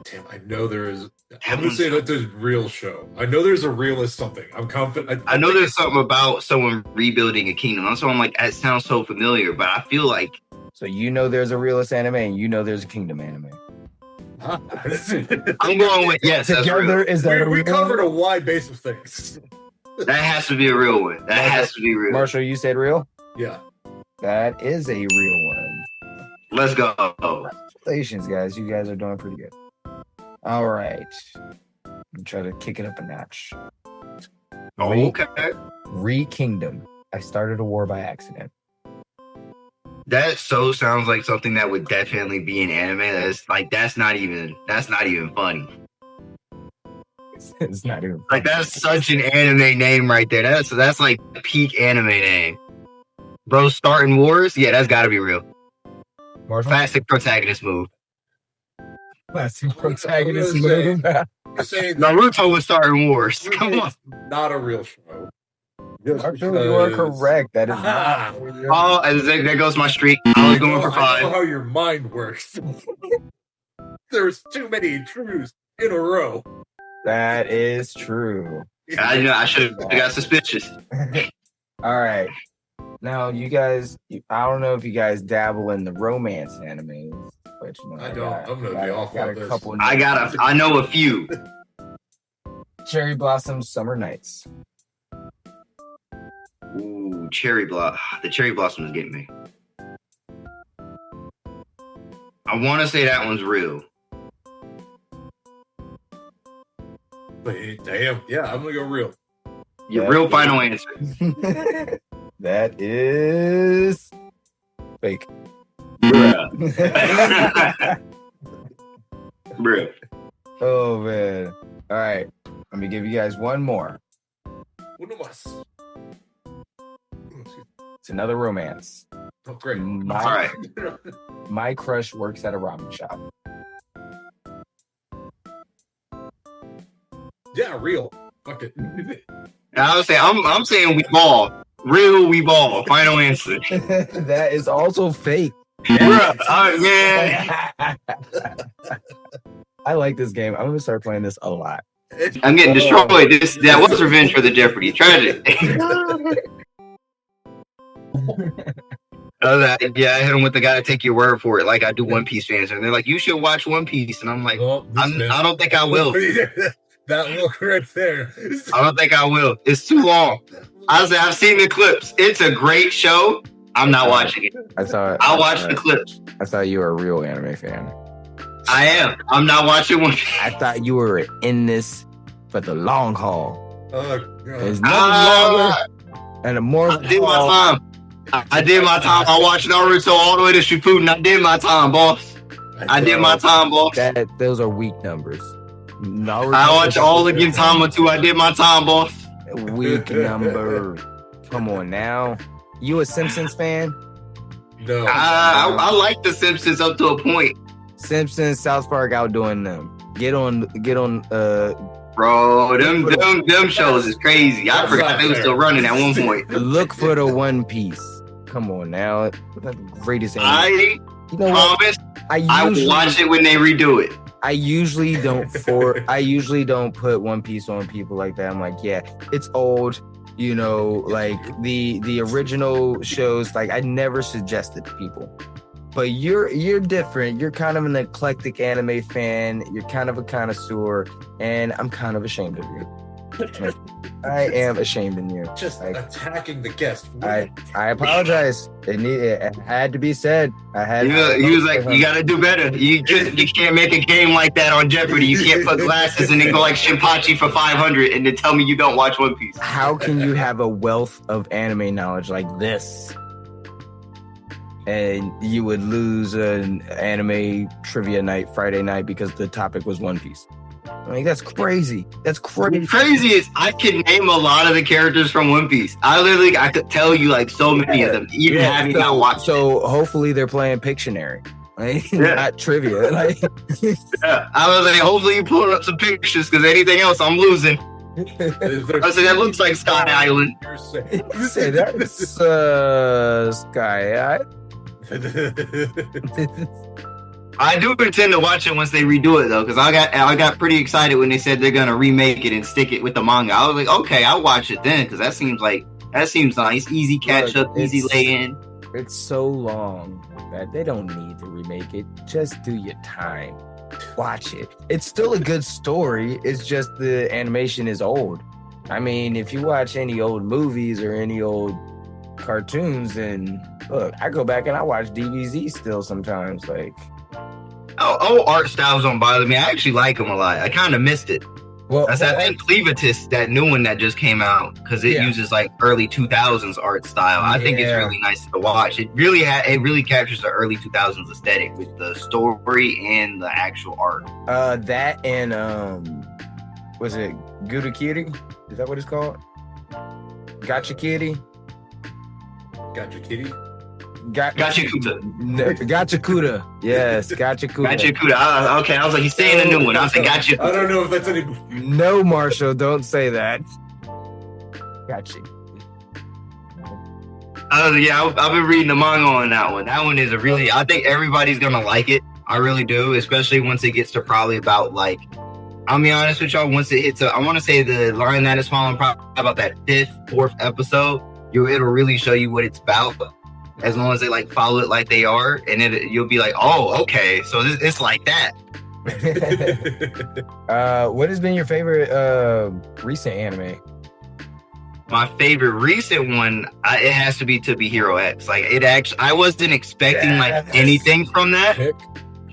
Damn, I know there is. I'm gonna say that's a real show. I know there's a realist something. I'm confident. I know there's something about someone rebuilding a kingdom. That's why I'm like, that sounds so familiar, but I feel like. So you know there's a realist anime and you know there's a kingdom anime. I'm going with yes. That's Together, real. is that a we real covered one? a wide base of things. That has to be a real one. That has to be real. Marshall, you said real? Yeah. That is a real one. Let's go. Congratulations, guys. You guys are doing pretty good. All right. I'm trying to kick it up a notch. Okay. Re-kingdom. I started a war by accident. That so sounds like something that would definitely be an anime. That's not even funny. It's not even like that's such an anime name right there. That's like peak anime name. Bro, starting wars? Yeah, that's gotta be real. Classic protagonist move. Classic protagonist move. Naruto was starting wars. Come on. Not a real show. Actually, you are correct. That is not. Oh, there goes my streak. I was going for 5. I know how your mind works. There's too many truths in a row. That is true. I know. I should have got suspicious. All right. Now, you guys, I don't know if you guys dabble in the romance animes, but I don't. I'm gonna be off on this. I know a few. Cherry Blossom Summer Nights. Ooh, Cherry Blossom. The Cherry Blossom is getting me. I want to say that one's real. Wait, damn. Yeah, I'm gonna go real. Your real final answer. That is fake. Bruh. Bruh. Oh, man. All right. Let me give you guys one more. It's another romance. Oh, great. All right. My crush works at a ramen shop. Yeah, real. Fuck it. I would say I'm saying we ball. Real we ball. Final answer. That is also fake. Bruh, man. I like this game. I'm gonna start playing this a lot. I'm getting destroyed. That was revenge for the Jeopardy. Tragic. I hit him with the "gotta take your word for it," like I do One Piece fans, and they're like, "You should watch One Piece," and I'm like, I don't think I will. That look right there. I don't think I will. It's too long. I've seen the clips. It's a great show. I'm not watching it. I'll watch the clips. I thought you were a real anime fan. I am. I'm not watching one. I thought you were in this for the long haul. Oh, God. There's nothing longer and a more. I did my time. I did my time. I watched Naruto all the way to Shippuden. I did my time, boss. I did my time, boss. Those are weak numbers. Naruto, I watched all of Gintama too. I did my time, boss. Weak number. Come on now. You a Simpsons fan? No. I like the Simpsons up to a point. Simpsons, South Park outdoing them. Get on. Bro, them shows is crazy. I forgot they were still running at one point. Look for the One Piece. Come on now. The greatest anime. I promise. I watch it when they redo it. I usually don't put One Piece on people like that. I'm like, yeah, it's old. You know, like the original shows, like I never suggested to people. But you're different. You're kind of an eclectic anime fan. You're kind of a connoisseur, and I'm kind of ashamed of you. I am ashamed of you. Just attacking the guest. I apologize. It had to be said. He was like, you got to do better. You can't make a game like that on Jeopardy. You can't put glasses and then go like Shinpachi for 500 and then tell me you don't watch One Piece. How can you have a wealth of anime knowledge like this? And you would lose an anime trivia night Friday night because the topic was One Piece. I mean, that's crazy. That's crazy. What's crazy is I can name a lot of the characters from One Piece. I could tell you like so many of them, even having not watched. So hopefully they're playing Pictionary, right? Not trivia. Like, I was like, hopefully you pulling up some pictures because anything else I'm losing. I said that looks like Sky Island. You say that's Sky Island. I do intend to watch it once they redo it though, because I got pretty excited when they said they're gonna remake it and stick it with the manga. I was like, okay, I'll watch it then, because that seems nice, easy catch up, easy lay in. It's so long that they don't need to remake it. Just do your time, watch it. It's still a good story. It's just the animation is old. I mean, if you watch any old movies or any old cartoons, and look, I go back and I watch DBZ still sometimes, like. Oh, art styles don't bother me. I actually like them a lot. I kind of missed it. Well, I think Cleavitis, that new one that just came out, because it uses like early 2000s art style. I think it's really nice to watch. It really captures the early 2000s aesthetic with the story and the actual art. That and was it Gouda Kitty? Is that what it's called? Gotcha Kitty. Gotcha Kitty. Gotcha Kuta. Gotcha Kuta. Yes, Gotcha Kuta. Gotcha Kuta. Okay, I was like, he's saying a new one. I was like, Gotcha Kuta. I don't know if that's any. No, Marshall, don't say that. Gotcha. I've been reading the manga on that one. That one is I think everybody's gonna like it. I really do, especially once it gets to probably about like, I'll be honest with y'all, once it hits I want to say the line that is following probably about that 5th, 4th episode, it'll really show you what it's about. As long as they like follow it like they are, and you'll be like, oh, okay, so it's like that. What has been your favorite recent anime? My favorite recent one, it has to be To Be Hero X. Like I wasn't expecting like anything from that,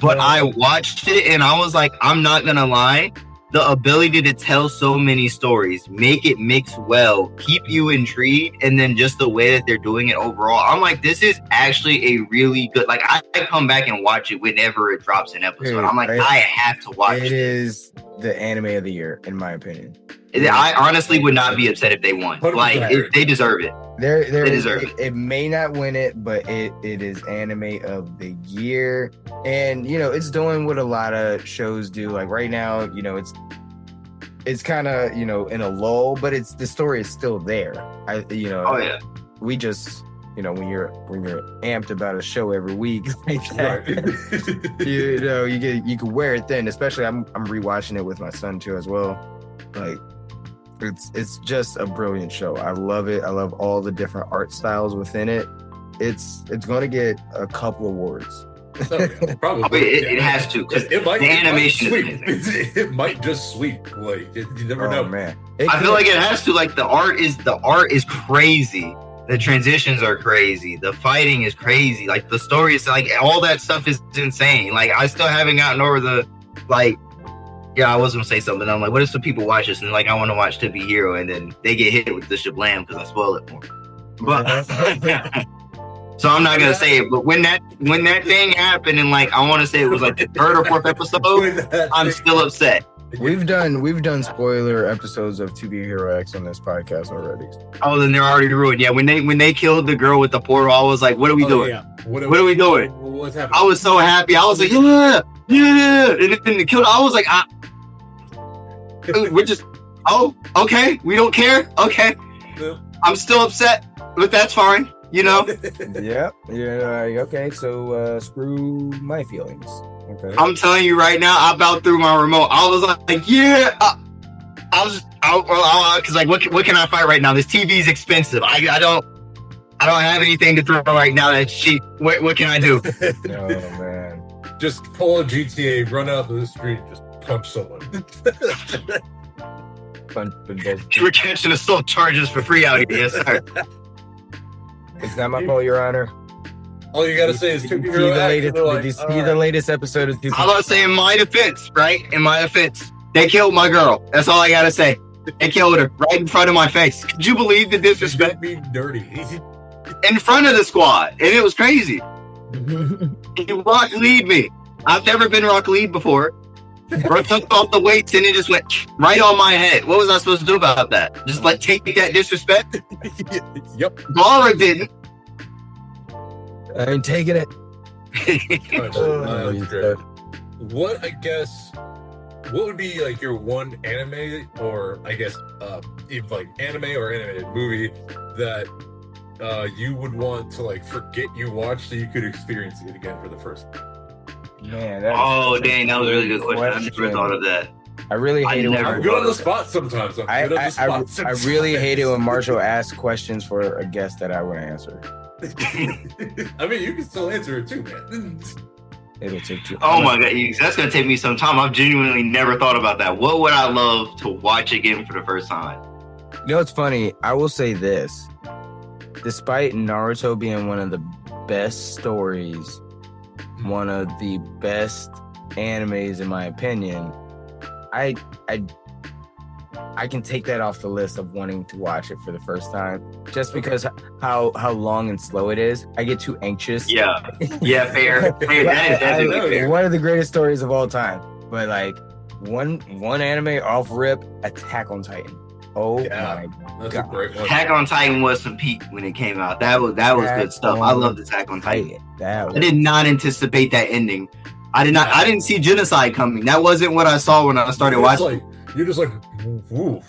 but I watched it and I was like, I'm not gonna lie. The ability to tell so many stories, make it mix well, keep you intrigued, and then just the way that they're doing it overall. I'm like, this is actually a really good, like, I come back and watch it whenever it drops an episode. Dude, I'm like, I have to watch it. It is the anime of the year, in my opinion. I honestly would not be upset if they won. Like, they deserve it. They deserve it. It may not win it, but it is anime of the year. And, it's doing what a lot of shows do. Like right now, it's kind of, in a lull, but the story is still there. We just, when you're amped about a show every week like that, right. you can wear it thin. Especially I'm rewatching it with my son too as well. Like it's just a brilliant show. I love it. I love all the different art styles within it. It's going to get a couple awards. Probably it has to, because the animation it might just sweep. Like you never know, man. I feel like it has to. Like the art is crazy. The transitions are crazy. The fighting is crazy. Like the story is like all that stuff is insane. Like I still haven't gotten over the like. Yeah, I was gonna say something. I'm like, what if some people watch this and like I want to watch To Be Hero, and then they get hit with the shablam because I spoil it for them. But so I'm not gonna say it. But when that thing happened, and like I want to say it was like the 3rd or 4th episode, I'm still upset. We've done spoiler episodes of To Be Hero X on this podcast already. Oh, then they're already ruined. Yeah, when they killed the girl with the portal, I was like, what are we doing? Yeah. What are we doing? What's happening? I was so happy. I was like, yeah. And then they killed. I was like, we're just, okay. We don't care. Okay. Yeah. I'm still upset, but that's fine. Yep. Yeah. Okay. So screw my feelings. Okay. I'm telling you right now, I about threw my remote. I was like, yeah. Because like, what can I fight right now? This TV is expensive. I don't have anything to throw right now. That's cheap. What can I do? Oh man. Just pull a GTA, run out to the street, just punch someone. We're catching assault charges for free out here, yes, sir. It's not my fault, Your Honor. All you gotta say is did you see the latest episode of I'm gonna say in my defense, right? In my defense, they killed my girl. That's all I gotta say. They killed her right in front of my face. Could you believe the disrespect? Be dirty. In front of the squad, and it was crazy. He rock lead me. I've never been rock lead before. Bro took off the weights and it just went right on my head. What was I supposed to do about that? Just like take that disrespect? Yep. Laura didn't. I ain't taking it. What would be like your one anime, or I guess even like anime or animated movie that you would want to like forget you watched so you could experience it again for the first time? Man, dang, that was a really good question. I never thought of that. I really hate it. I'm good on the spot sometimes. I really hate it when Marshall asks questions for a guest that I want to answer. I mean, you can still answer it too, man. It'll take you. Oh my god, that's gonna take me some time. I've genuinely never thought about that. What would I love to watch again for the first time? It's funny. I will say this: despite Naruto being one of the best stories, one of the best animes in my opinion, I I can take that off the list of wanting to watch it for the first time, just because how long and slow it is. I get too anxious. Yeah, fair. Hey, that is definitely fair. One of the greatest stories of all time. But like one anime off rip, Attack on Titan. Oh my that's god! a great one. Attack on Titan was some peak when it came out. That was good stuff. I loved Attack on Titan. I did not anticipate that ending. I didn't see genocide coming. That wasn't what I saw when I started watching. You're just like, woo.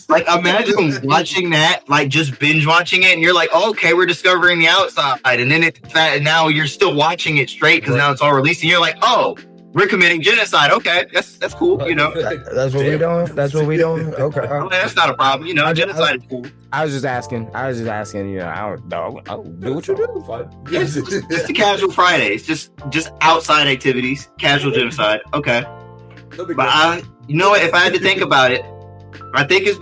Like, imagine watching that, like just binge watching it, and you're like, oh, okay, we're discovering the outside, and then now you're still watching it straight because now it's all released, and you're like, oh, we're committing genocide. Okay, that's cool, you know. That's what we doing. That's what we doing. Okay, that's not a problem, you know. Genocide is cool. I was just asking. You know, I'll do what you do. It's just a casual Friday. It's just outside activities, casual genocide. Okay, but you know what? If I had to think about it, I think it's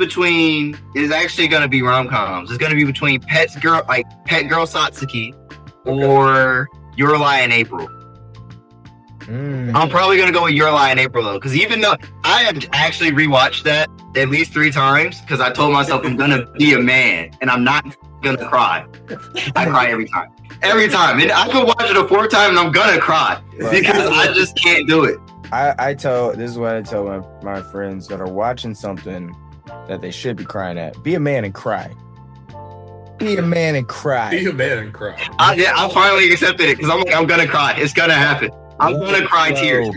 actually going to be rom-coms. It's going to be between Pet Girl Satsuki or Your Lie in April. I'm probably going to go with Your Lie in April, though, because even though I have actually rewatched that at least 3 times, because I told myself I'm going to be a man and I'm not going to cry. I cry every time. Every time. And I could watch it a 4th time and I'm going to cry because I just can't do it. This is what I tell my friends that are watching something that they should be crying at. Be a man and cry. Be a man and cry. Be a man and cry. I finally accepted it because I'm like, I'm going to cry. It's going to happen. I'm going to cry tears.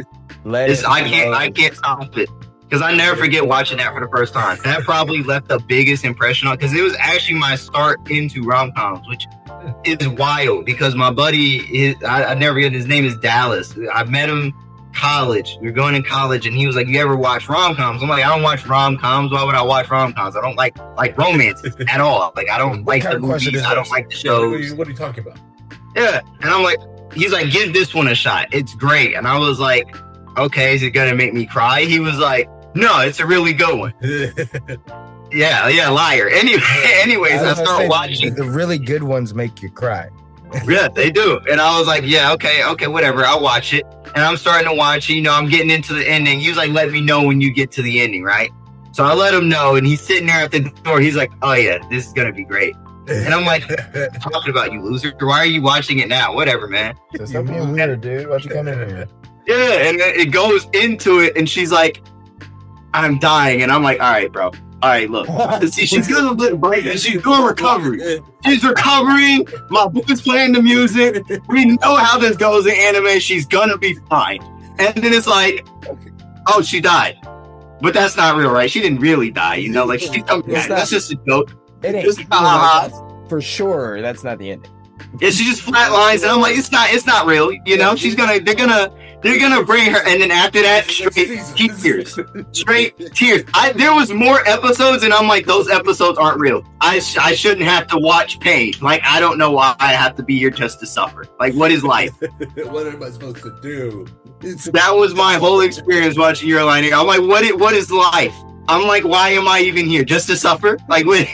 I can't stop it. Because I never forget watching that for the first time. That probably left the biggest impression on, because it was actually my start into rom-coms, which is wild because my buddy, I never forget, his name is Dallas. I met him college. We were going in college and he was like, you ever watch rom-coms? I'm like, I don't watch rom-coms. Why would I watch rom-coms? I don't like romance at all. Like, I don't like the movies. I don't like the shows. What are you talking about? Yeah. And I'm like, he's like, give this one a shot. It's great. And I was like, okay, is it going to make me cry? He was like, no, it's a really good one. Yeah, liar. Anyways, I start watching. The really good ones make you cry. Yeah, they do. And I was like, yeah, okay, whatever. I'll watch it. And I'm starting to watch it. You know, I'm getting into the ending. He was like, let me know when you get to the ending, right? So I let him know. And he's sitting there at the door. He's like, oh, yeah, this is going to be great. And I'm like, talking about, you loser. Why are you watching it now? Whatever, man. So stop being weird, dude. Why'd you come in here? Yeah, and it goes into it. And she's like, I'm dying. And I'm like, all right, bro. All right, look. See, she's gonna live right and she's gonna recover. She's recovering. My book's playing the music. We know how this goes in anime. She's gonna be fine. And then it's like, oh, she died. But that's not real, right? She didn't really die, you know? Like, she's coming back. That's just a joke. It ain't. For sure, that's not the ending. Yeah, she just flatlines, and I'm like, it's not real, you know. They're gonna bring her, and then after that, straight tears. There was more episodes, and I'm like, those episodes aren't real. I shouldn't have to watch pain. Like, I don't know why I have to be here just to suffer. Like, what is life? What am I supposed to do? That was my whole experience watching Your Lie. I'm like, what is life? I'm like, why am I even here? Just to suffer? Like, what?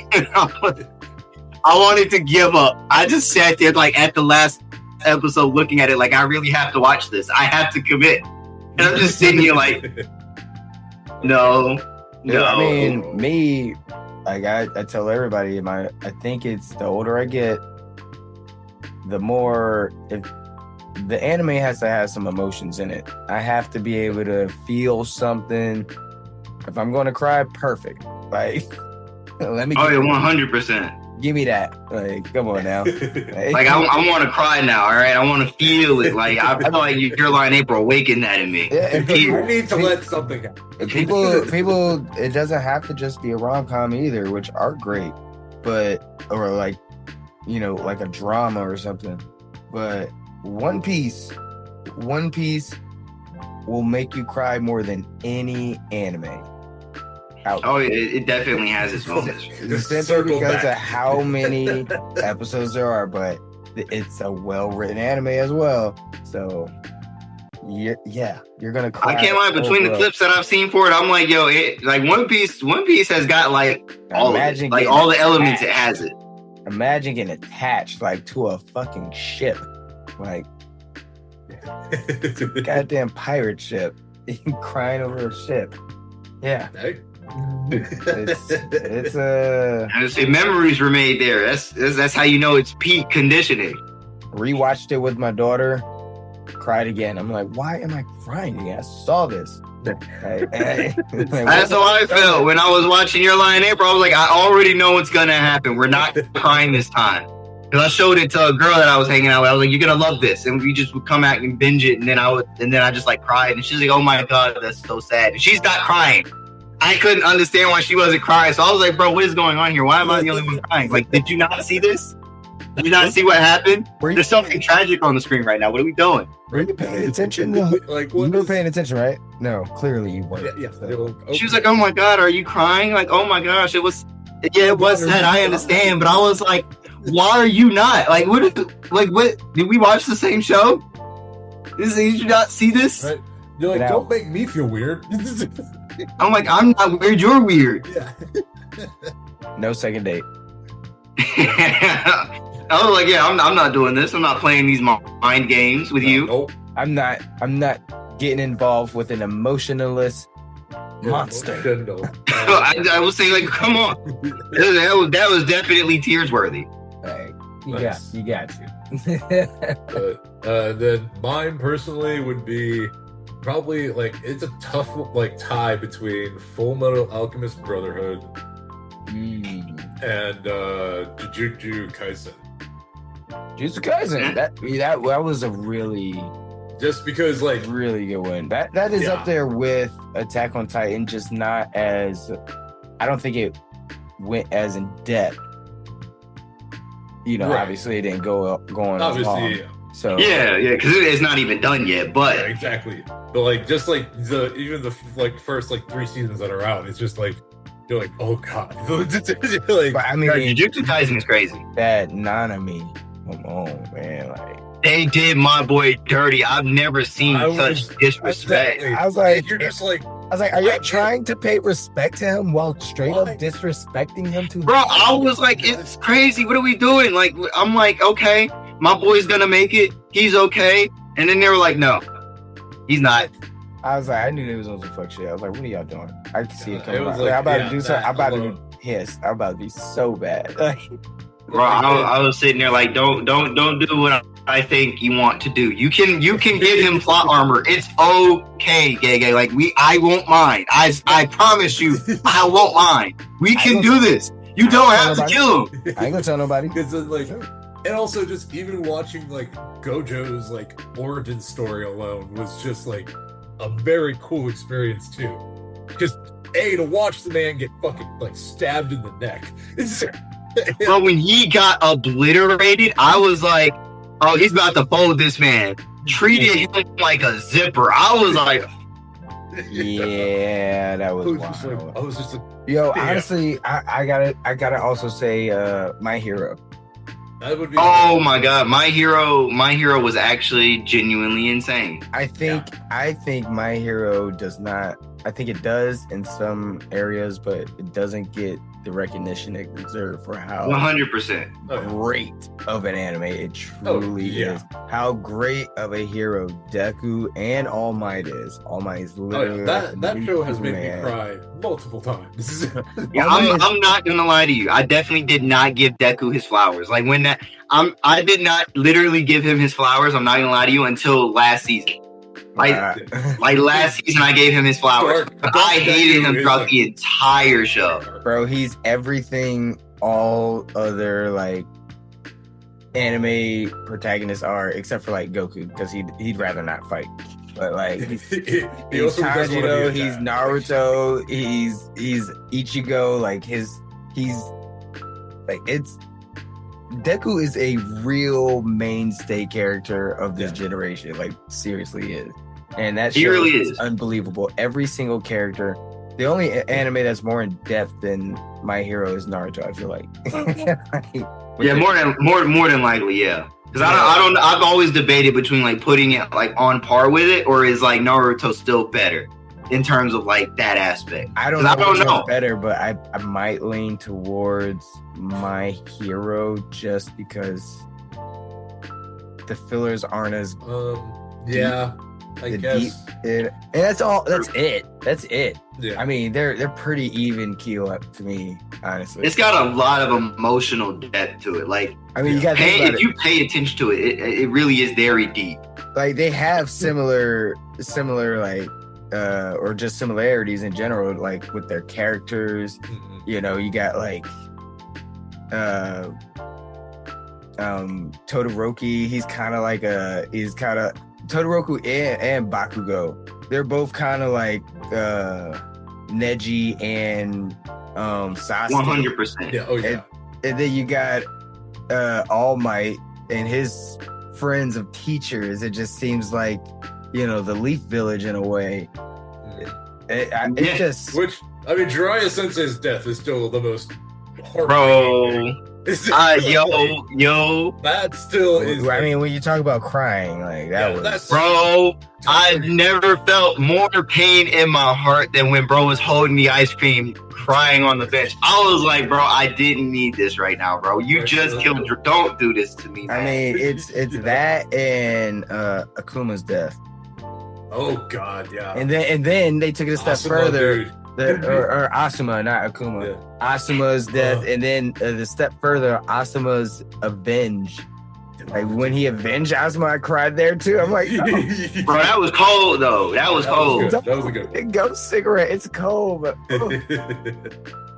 I wanted to give up. I just sat there like at the last episode looking at it like, I really have to watch this. I have to commit. And I'm just sitting here like, no. I mean, me, like I tell everybody, I think it's the older I get, the more, if the anime has to have some emotions in it. I have to be able to feel something. If I'm going to cry, perfect. Like, let me. Oh, yeah, 100%. Give me that. Like, come on now. Like, I want to cry now, all right? I want to feel it. Like, I feel like Your Lie in April awakened that in me. Yeah, you need to let something happen. People, it doesn't have to just be a rom-com either, which are great, or like, you know, like a drama or something. But One Piece will make you cry more than any anime. Oh, it definitely has its moments. Simply because of how many episodes there are, but it's a well-written anime as well. So, you're gonna cry. I can't lie. Between the clips that I've seen for it, I'm like, yo, like One Piece has got like all of it, like all the elements. It has it. Imagine getting attached like to a fucking ship, like goddamn pirate ship. You crying over a ship. Yeah. It's a I say memories were made there. That's how you know it's peak conditioning. rewatched it with my daughter. Cried again. I'm like, why am I crying again? I saw this. Like, That's how I felt when I was watching Your Lie in April. I was like, I already know what's gonna happen. We're not crying this time. Because I showed it to a girl that I was hanging out with. I was like, "You're gonna love this," and we just would come out and binge it. And then I just like cried, and she's like, "Oh my god, that's so sad." And she's not crying. I couldn't understand why she wasn't crying. So I was like, "Bro, what is going on here? Why am I the only one crying? Like, did you not see this? Did you not see what happened? There's something tragic on the screen right now. What are we doing?" Were you paying attention? Like, You were paying attention, right? No, clearly you weren't. Yeah. She was like, "Oh my god, are you crying?" Like, "Oh my gosh, it was." Yeah, it was sad. I understand, but I was like, "Why are you not? Like, what did we watch the same show? Did you not see this?" Right? You're like, don't make me feel weird. I'm like, "I'm not weird. You're weird." Yeah. No second date. I was like, "Yeah, I'm not doing this. I'm not playing these mind games with you." Nope. I'm not getting involved with an emotionless monster. I was saying, like, come on. That was definitely tears worthy. Like, Nice. you got to. Then mine personally would be probably like it's a tough like tie between Full Metal Alchemist Brotherhood and Jujutsu Kaisen. Jujutsu Kaisen. That was a really Just because like really good one. That is up there with Attack on Titan, just not as I don't think it went as in depth. You know, Right. Obviously it didn't go on as long. obviously So Yeah, because it's not even done yet. yeah, But exactly. But like just like the like first like 3 seasons that are out, it's just like you're like, oh god. Like, but I mean Jujutsu Kaisen is crazy. that Nanami. Come on, man. Like They did my boy dirty. I've never seen I was- such disrespect. exactly. I was like, And you're just like, are you trying to pay respect to him while straight Why? up disrespecting him to Bro, I was like, it's crazy. What are we doing? Like, I'm like, okay, my boy's gonna make it. He's okay. And then they were like, no, he's not. I was like, I knew they was on some fuck shit. I was like, what are y'all doing? I can see it It coming. was Like, like, I'm about yeah, to do something. that I'm about to alone. be pissed. I'm about to be so bad. Like, Bro, I was sitting there like, don't do what I think you want to do. You can give him plot armor. It's okay, gay. Like I won't mind. I promise you, I won't mind. We can do this. You don't have to kill him. I ain't gonna tell nobody. Because like, and also just even watching like Gojo's like origin story alone was just like a very cool experience too. Just to watch the man get fucking like stabbed in the neck. But when he got obliterated, I was like, oh, he's about to fold this man. Treated him like a zipper. I was like, Yeah, that was I was just like, Yo, damn. honestly, I gotta also say, My Hero. that would be. oh my god, my hero was actually genuinely insane. I think My Hero does not. I think it does in some areas, but it doesn't get the recognition it deserves for how 100%. great of an anime it Oh, truly yeah. is. How great of a hero Deku and All Might is. All Might is literally that show has made man. me cry multiple times. Yeah, I'm not gonna lie to you. I definitely did not give Deku his flowers. Like when I did not literally give him his flowers. I'm not gonna lie to you until last season. Like last season, I gave him his flowers. But I hated him throughout the entire show. Bro, he's everything all other like anime protagonists are, except for like Goku, because he'd rather not fight. But like he's He he's also does wanna be Tanjiro, a he's dad. Naruto, he's Ichigo, like he's like it's Deku is a real mainstay character of this generation. Like seriously is. And that He show really is is. unbelievable. Every single character. The only anime that's more in depth than My Hero is Naruto, I feel like. Yeah, more than likely, yeah. Because I've always debated between like putting it like on par with it, or is like Naruto still better in terms of like that aspect. I don't 'Cause know I don't which one's know. better, but I might lean towards My Hero just because the fillers aren't as Yeah. I the guess. deep, and that's all. That's it. That's it. Yeah. I mean, they're pretty even keel up to me, honestly. It's got a lot of emotional depth to it. Like, I mean, you got to think about if it. you pay attention to it, it really is very deep. Like they have similar like or just similarities in general, like with their characters. Mhm. You know, you got like Todoroki. He's kind of Todoroki and Bakugo. They're both kind of like Neji and Sasuke. 100%. Yeah. Oh yeah. And then you got All Might and his friends of teachers. It just seems like, you know, the Leaf Village in a way. It just... Which, I mean, Jiraiya Sensei's death is still the most Bro. Yo. That still is. I mean, when you talk about crying, like that was... Bro, I've never felt more pain in my heart than when bro was holding the ice cream, crying on the bench. I was like, bro, I didn't need this right now, bro. You just killed. Don't do this to me, man. I mean, it's that and Akuma's death. Oh God, yeah. And then they took it a step Asuma, further. dude. Or Asuma, not Akuma. Yeah. Asuma's death, and then the step further, Asuma's avenge. Like when he avenged Asuma, I cried there too. I'm like, oh. Bro, that was cold though. That was cold. That was a good one. Ghost cigarette. It's cold, but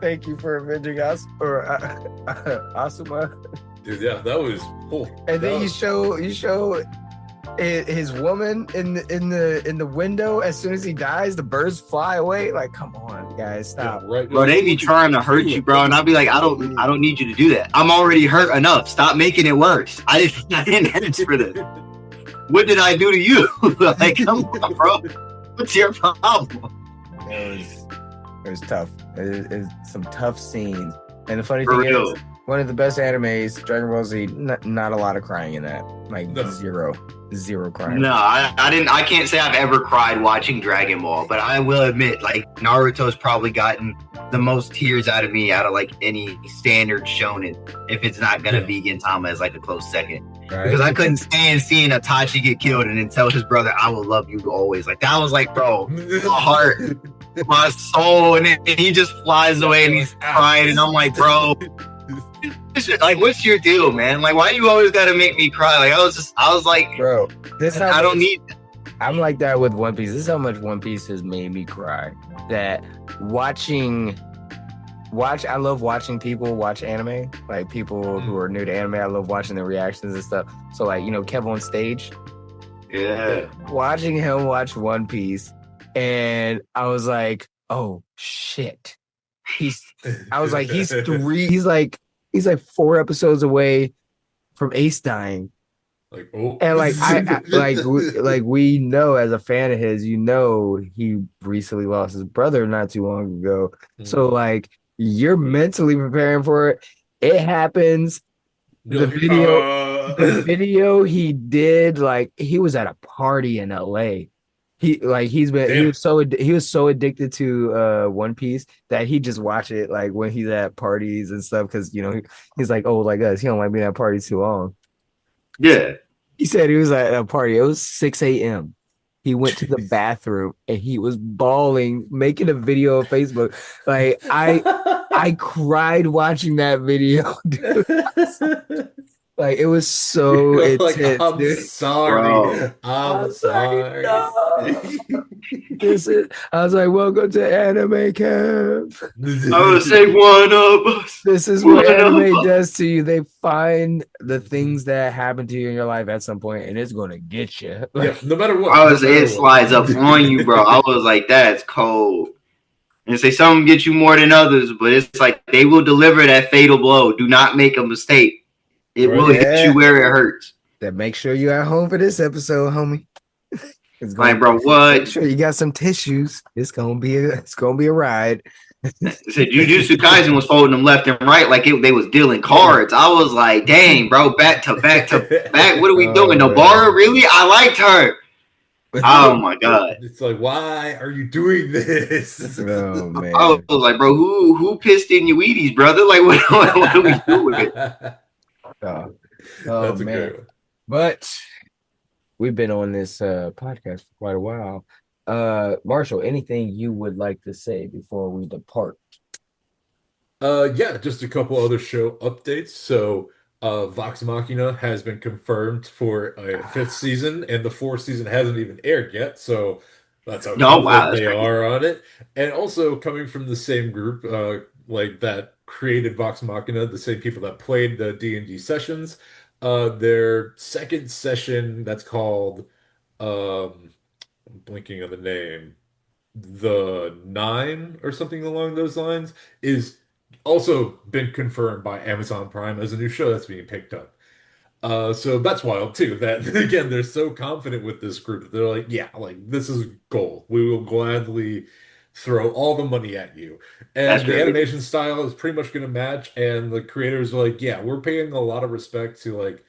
thank you for avenging us or Asuma. Dude, yeah, that was cool. And then you show his woman in the window. As soon as he dies, the birds fly away. Like, come on, guys, stop. Yeah, right. Bro, they be trying to hurt you, bro, and I'll be like, I don't need you to do that. I'm already hurt enough. Stop making it worse. I didn't ask for this. What did I do to you? Like, come on, bro. What's your problem? It was tough. It's some tough scenes. And the funny For thing real. is, one of the best animes, Dragon Ball Z, not a lot of crying in that. Like No. zero crying. No, I can't say I've ever cried watching Dragon Ball, but I will admit, like, Naruto's probably gotten the most tears out of me out of like any standard shonen, if it's not gonna be Gintama as like a close second. Right? Because I couldn't stand seeing Itachi get killed and then tell his brother, I will love you always. Like, that was like, bro, my heart, my soul, and then he just flies away and he's crying, and I'm like, bro, like, what's your deal, man? Like, why you always gotta make me cry? Like, I was like, Bro, I don't need. I'm like that with One Piece. This is how much One Piece has made me cry. That I love watching people watch anime. Like people who are new to anime, I love watching their reactions and stuff. So like, you know, Kev on stage, Yeah. watching him watch One Piece, and I was like, oh shit. He's like 4 episodes away from Ace dying. Like, oh. And like like we know, as a fan of his, you know, he recently lost his brother not too long ago. So like, you're mentally preparing for it. It happens. You're The video he did, like, he was at a party in LA. He was so addicted to One Piece that he just watch it like when he's at parties and stuff, because you know he's like old like us. He don't like being at parties too long. Yeah. He said he was at a party. It was 6 a.m. He went to the bathroom and he was bawling, making a video on Facebook. Like I cried watching that video, dude. Like, it was so intense, I'm dude. sorry. Bro. I'm sorry. No. I was like, welcome to anime camp. I would say one of us. This is what anime does to you. They find the things that happen to you in your life at some point, and it's going to get you. Yeah, no matter what. It slides up on you, bro. I was like, that's cold. And say some get you more than others, but it's like they will deliver that fatal blow. Do not make a mistake. It will hit you where it hurts. Then make sure you're at home for this episode, homie. It's Like, bro, what? Make sure you got some tissues. It's gonna be a ride. Said Jujutsu Kaisen was holding them left and right like they was dealing cards. I was like, dang, bro, back to back. What are we doing? Nobara, really? I liked her. Oh my god! It's like, why are you doing this? Oh man! I was like, bro, who pissed in your Wheaties, brother? Like, what are we doing? Oh That's a man! great one. But we've been on this podcast for quite a while. Marshall, anything you would like to say before we depart? Yeah, just a couple other show updates. So, Vox Machina has been confirmed for a fifth season, and the fourth season hasn't even aired yet. So that's how Oh wow, confident that's they crazy. are on it. And also coming from the same group, like that created Vox Machina, the same people that played the D&D sessions, their second session that's called, I'm blinking on the name, the Nine or something along those lines, is also been confirmed by Amazon Prime as a new show that's being picked up. So that's wild too. That again, they're so confident with this group that they're like, yeah, like this is gold. We will gladly throw all the money at you. That's And the crazy. animation style is pretty much going to match. And the creators are like, yeah, we're paying a lot of respect to like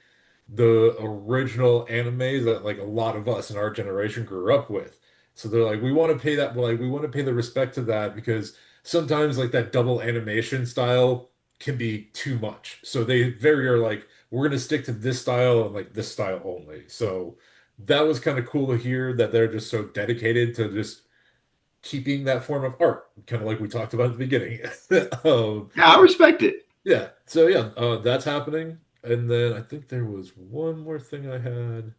the original animes that like a lot of us in our generation grew up with. So they're like, we want to pay that, like we want to pay the respect to that because sometimes like that double animation style can be too much. So they very are like, we're gonna stick to this style and like this style only. So that was kind of cool to hear that they're just so dedicated to just keeping that form of art, kind of like we talked about at the beginning. um, Yeah, I respect it. yeah. So yeah, that's happening. And then I think there was one more thing I had.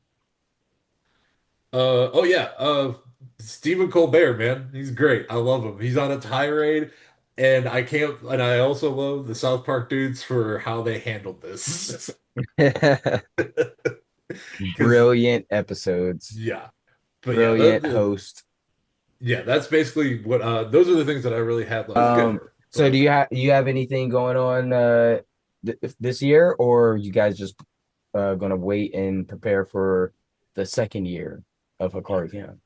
Oh yeah, Stephen Colbert, man, he's great. I love him. He's on a tirade, and I can't. And I also love the South Park dudes for how they handled this. Because Brilliant episodes, yeah, but yeah, brilliant host. yeah, that's basically what. Those are the things that I really had left over. So But do you have anything going on this year, or you guys just gonna wait and prepare for the second year of Hikari Camp?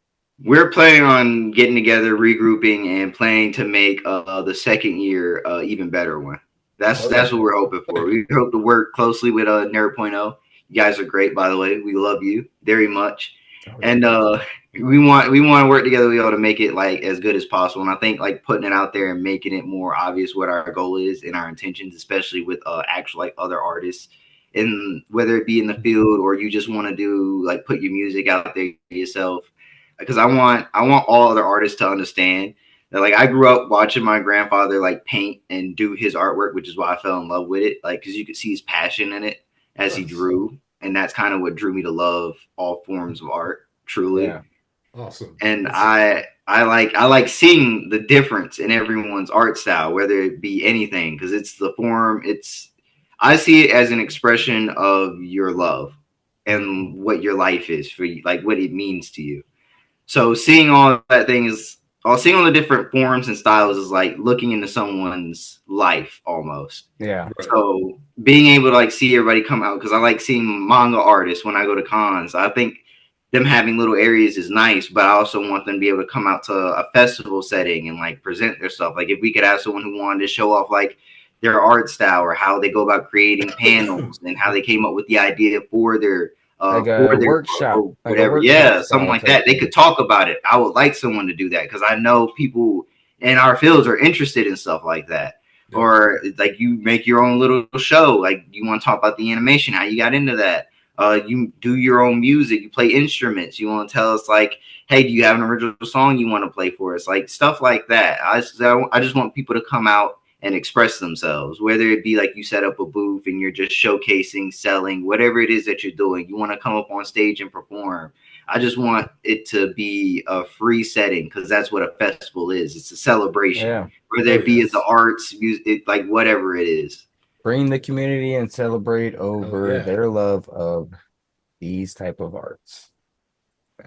We're planning on getting together, regrouping, and planning to make the second year even better one. Okay. That's what we're hoping for. We hope to work closely with Nerd.0. You guys are great, by the way. We love you very much, Oh yeah. and we want to work together. We ought to make it like as good as possible. And I think like putting it out there and making it more obvious what our goal is and our intentions, especially with actual like other artists, and whether it be in the field or you just want to do like put your music out there yourself, because I want all other artists to understand that like I grew up watching my grandfather like paint and do his artwork, which is why I fell in love with it. Like because you could see his passion in it as he nice, drew, and that's kind of what drew me to love all forms of art, truly. Yeah. awesome. And I like seeing the difference in everyone's art style, whether it be anything, because it's the form. It's I see it as an expression of your love and what your life is for you, like what it means to you. So seeing all that thing is, or seeing all the different forms and styles is like looking into someone's life almost. Yeah. Right. So being able to like see everybody come out, because I like seeing manga artists when I go to cons. I think them having little areas is nice, but I also want them to be able to come out to a festival setting and like present their stuff. Like if we could have someone who wanted to show off like their art style or how they go about creating panels and how they came up with the idea Like for a their workshop, or like a whatever. workshop Yeah, something style like type that. They thing. could talk about it. I would like someone to do that because I know people in our fields are interested in stuff like that. Yep. Or like you make your own little show. Like you want to talk about the animation, how you got into that. You do your own music. You play instruments. You want to tell us like, hey, do you have an original song you want to play for us? Like stuff like that. I just want people to come out and express themselves, whether it be like you set up a booth and you're just showcasing, selling, whatever it is that you're doing. You want to come up on stage and perform. I just want it to be a free setting because that's what a festival is. It's a celebration, Yeah. whether Oh it be the yes. arts, music, like whatever it is. Bring the community and celebrate Hell over yeah. their love of these type of arts.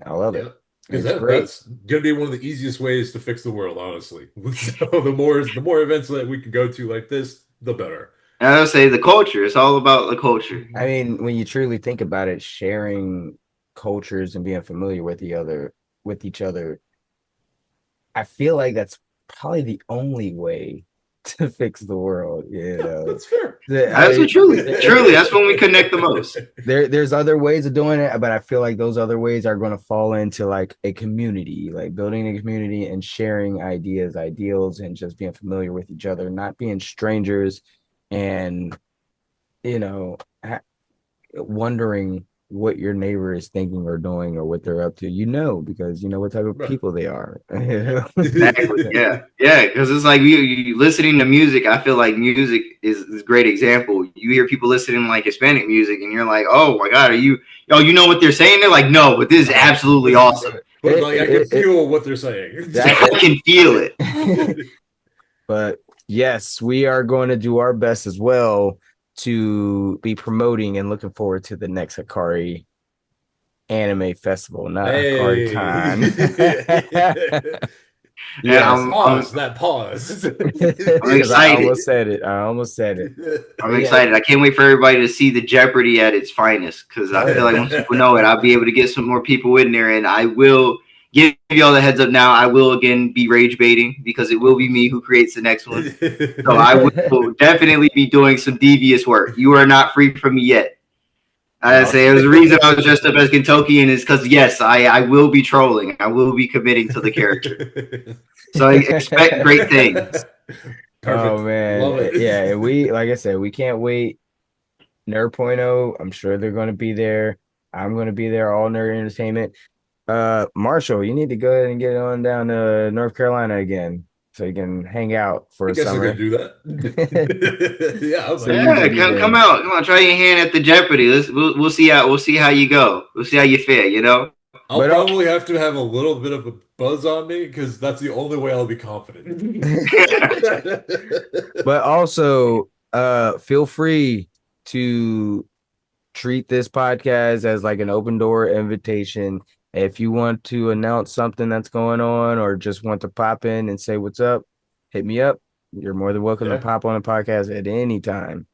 I love it. Yep. Because It's great. that's gonna be one of the easiest ways to fix the world, honestly. So the more events that we can go to like this, the better. And I would say the culture. It's all about the culture. I mean, when you truly think about it, sharing cultures and being familiar with each other, I feel like that's probably the only way to fix the world, you Yeah, know. that's fair. I That's what mean, truly, that's when we connect the most. there's other ways of doing it, but I feel like those other ways are going to fall into like a community, like building a community and sharing ideas, ideals, and just being familiar with each other, not being strangers and, you know, wondering what your neighbor is thinking or doing or what they're up to. You know, because you know what type of Right. people they are. Exactly. Yeah. Yeah. Because it's like you listening to music. I feel like music is a great example. You hear people listening to like Hispanic music, and you're like, oh my god, you know what they're saying? They're like, no, but this is absolutely awesome. But like I can feel what they're saying. I can feel it. But yes, we are going to do our best as well to be promoting and looking forward to the next Hikari anime festival, not Hikari Con. Yeah, Yes. Pause. That pause. I'm Because I excited. almost said it. I almost said it. I'm Yeah. excited. I can't wait for everybody to see the Jeopardy at its finest because I feel like once people know it, I'll be able to get some more people in there, and I will give you all the heads up now. I will again be rage baiting because it will be me who creates the next one. So I will definitely be doing some devious work. You are not free from me yet. I say there's a reason I was dressed up as Kentuckian is because yes, I will be trolling. I will be committing to the character. So I expect great things. Perfect. Oh man. Love it. Yeah, and we like I said, we can't wait. Nerd.0, I'm sure they're going to be there. I'm going to be there, all nerd entertainment. Marshall, you need to go ahead and get on down to North Carolina again so you can hang out for I a guess summer. I could do that. Yeah, So Come out, come on, try your hand at the Jeopardy. We'll see how you go. We'll see how you fare. You know. I'll probably have to have a little bit of a buzz on me because that's the only way I'll be confident. But also, feel free to treat this podcast as like an open door invitation. If you want to announce something that's going on or just want to pop in and say what's up, hit me up. You're more than welcome to pop on the podcast at any time.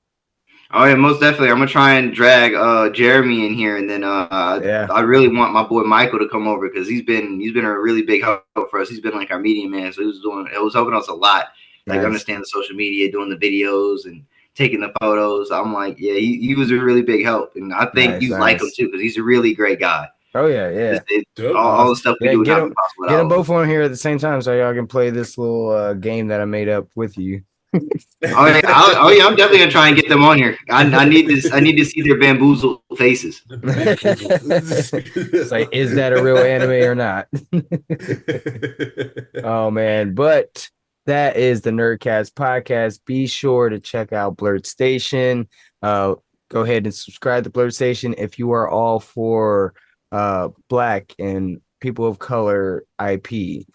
Oh yeah, most definitely. I'm gonna try and drag Jeremy in here, and then I really want my boy Michael to come over because he's been a really big help for us. He's been like our media man, so it was helping us a lot. Like understand the social media, doing the videos and taking the photos. I'm like, yeah, he was a really big help, and I think you like him too because he's a really great guy. Oh yeah. All the stuff we do get without them both on here at the same time so y'all can play this little game that I made up with you. Oh yeah, I'm definitely gonna try and get them on here. I need to see their bamboozled faces. It's like, is that a real anime or not? Oh man, but that is the Nerdcast podcast. Be sure to check out Blurred Station. Go ahead and subscribe to Blurred Station if you are all for Black and people of color IP.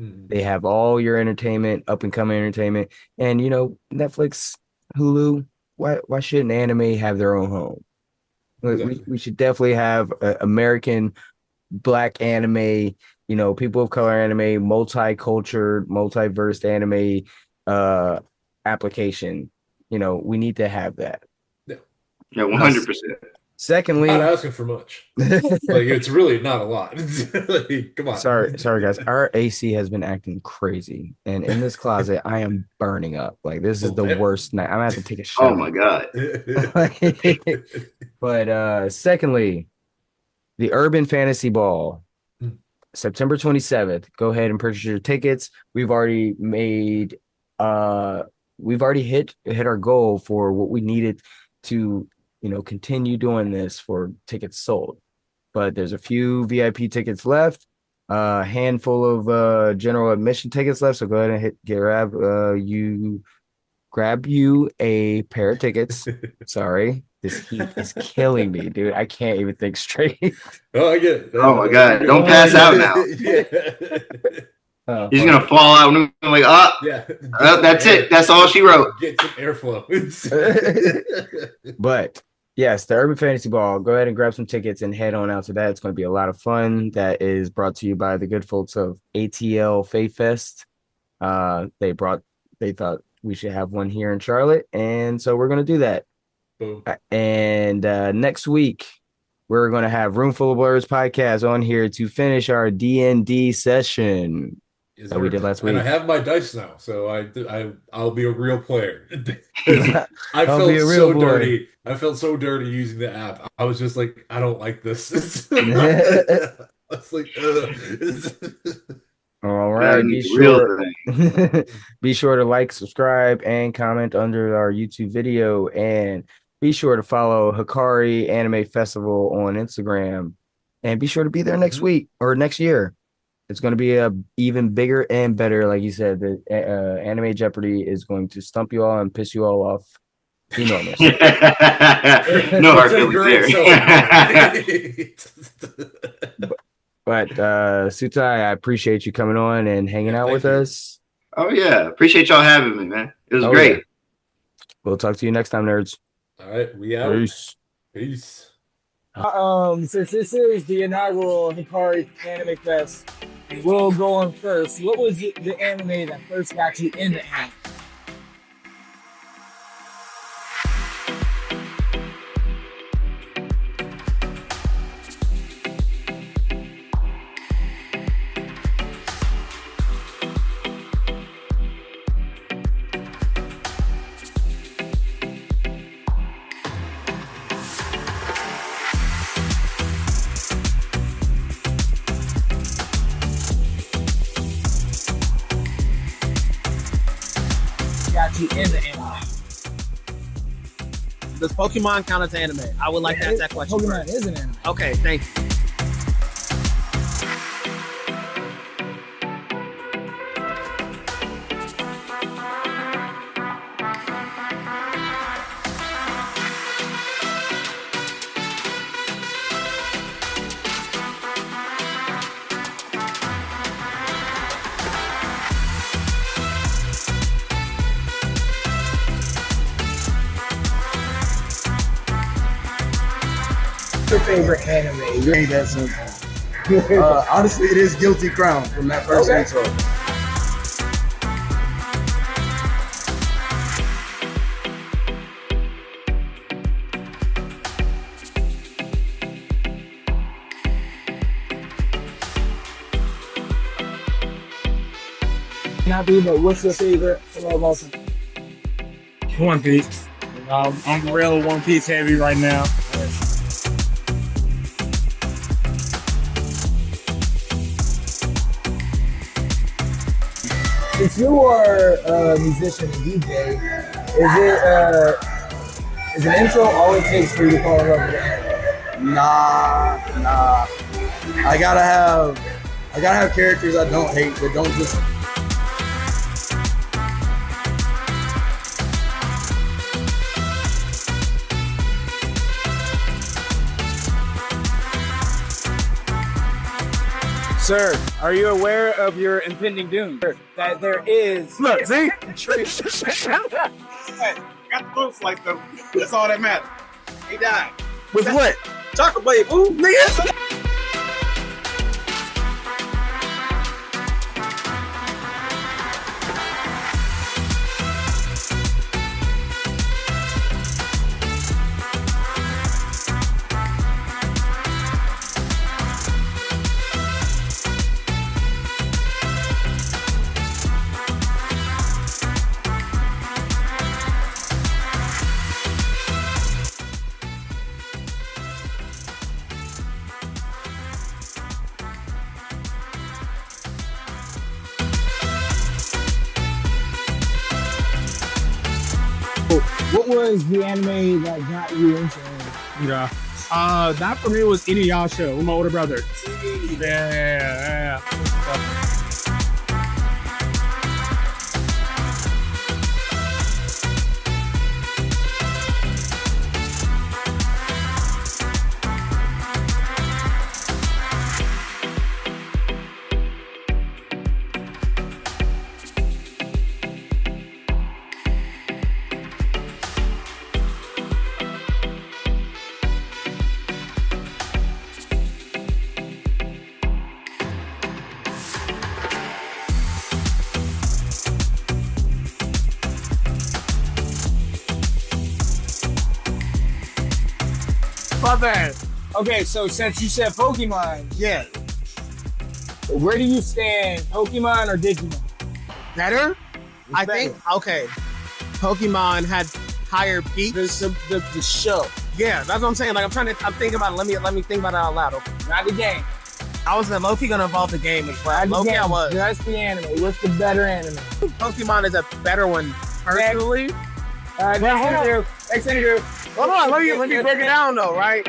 They have all your entertainment, up and coming entertainment, and you know, Netflix, Hulu. Why shouldn't anime have their own home? Exactly. We should definitely have American Black anime. You know, people of color anime, multicultural, multiverse anime application. You know, we need to have that. Yeah, 100%. Secondly, not asking for much. Like it's really not a lot. Like, come on. Sorry, guys. Our AC has been acting crazy, and in this closet, I am burning up. Like this is the worst night. I'm gonna have to take a shower. Oh my god. But secondly, the Urban Fantasy Ball, September 27th. Go ahead and purchase your tickets. We've already hit our goal for what we needed to, you know, continue doing this for tickets sold. But there's a few VIP tickets left, a handful of general admission tickets left. So go ahead and grab you a pair of tickets. Sorry, this heat is killing me, dude. I can't even think straight. Oh, I get it. Oh my god, don't pass out now. He's gonna fall out and I'm like, that's it. That's all she wrote. Get some airflow. But yes, the Urban Fantasy Ball. Go ahead and grab some tickets and head on out to that. It's going to be a lot of fun. That is brought to you by the good folks of ATL Faith Fest. They thought we should have one here in Charlotte, and so we're going to do that. Boom. And next week we're going to have Room Full of Blurs podcast on here to finish our D&D session that we did last week. And I have my dice now, so I'll be a real player. I felt so dirty. I felt so dirty using the app. I was just like, I don't like this. I was like, all right. Be sure to like, subscribe, and comment under our YouTube video. And Be sure to follow Hikari Anime Festival on Instagram, and be sure to be there next week or next year. It's going to be a even bigger and better. Like you said, the Anime Jeopardy is going to stump you all and piss you all off. Enormous. No hard feelings there. But Suthai, I appreciate you coming on and hanging out with us. Oh yeah, appreciate y'all having me, man. It was great. Yeah. We'll talk to you next time, nerds. All right, we out. Peace. Since this is the inaugural Hikari Anime Fest, we'll go on first. What was the anime that first got you into anime? In the anime. Does Pokemon count as anime? I would like to ask that question. Pokemon is an anime. Okay, thank you. Your favorite anime? You ain't that simple. Honestly, it is Guilty Crown from that first intro. Not be, but what's your favorite of all time? One Piece. I'm real One Piece heavy right now. Since you are a musician and DJ, is an intro all it takes for you to fall in love with it? Nah. I gotta have characters I don't hate that don't just. Sir, are you aware of your impending doom? That there is. Look, see? Hey, got the throat slice though. That's all that matters. He died. With what? Chocolate blade, fool. Nigga. What was the anime that got you into anime? Yeah. That for me was Inuyasha with my older brother. Yeah. My bad. Okay, so since you said Pokemon, Yeah. where do you stand, Pokemon or Digimon? Better? I better? think, okay. Pokemon had higher peaks. The show, Yeah, that's what I'm saying. Like, I'm thinking about it. Let me think about it out loud. Okay. not the game. I was low-key gonna involve the game as well. Not the Low-key game, I was. just the anime. What's the better anime? Pokemon is a better one, personally. Next interview. Hold on, let me break it down though, right?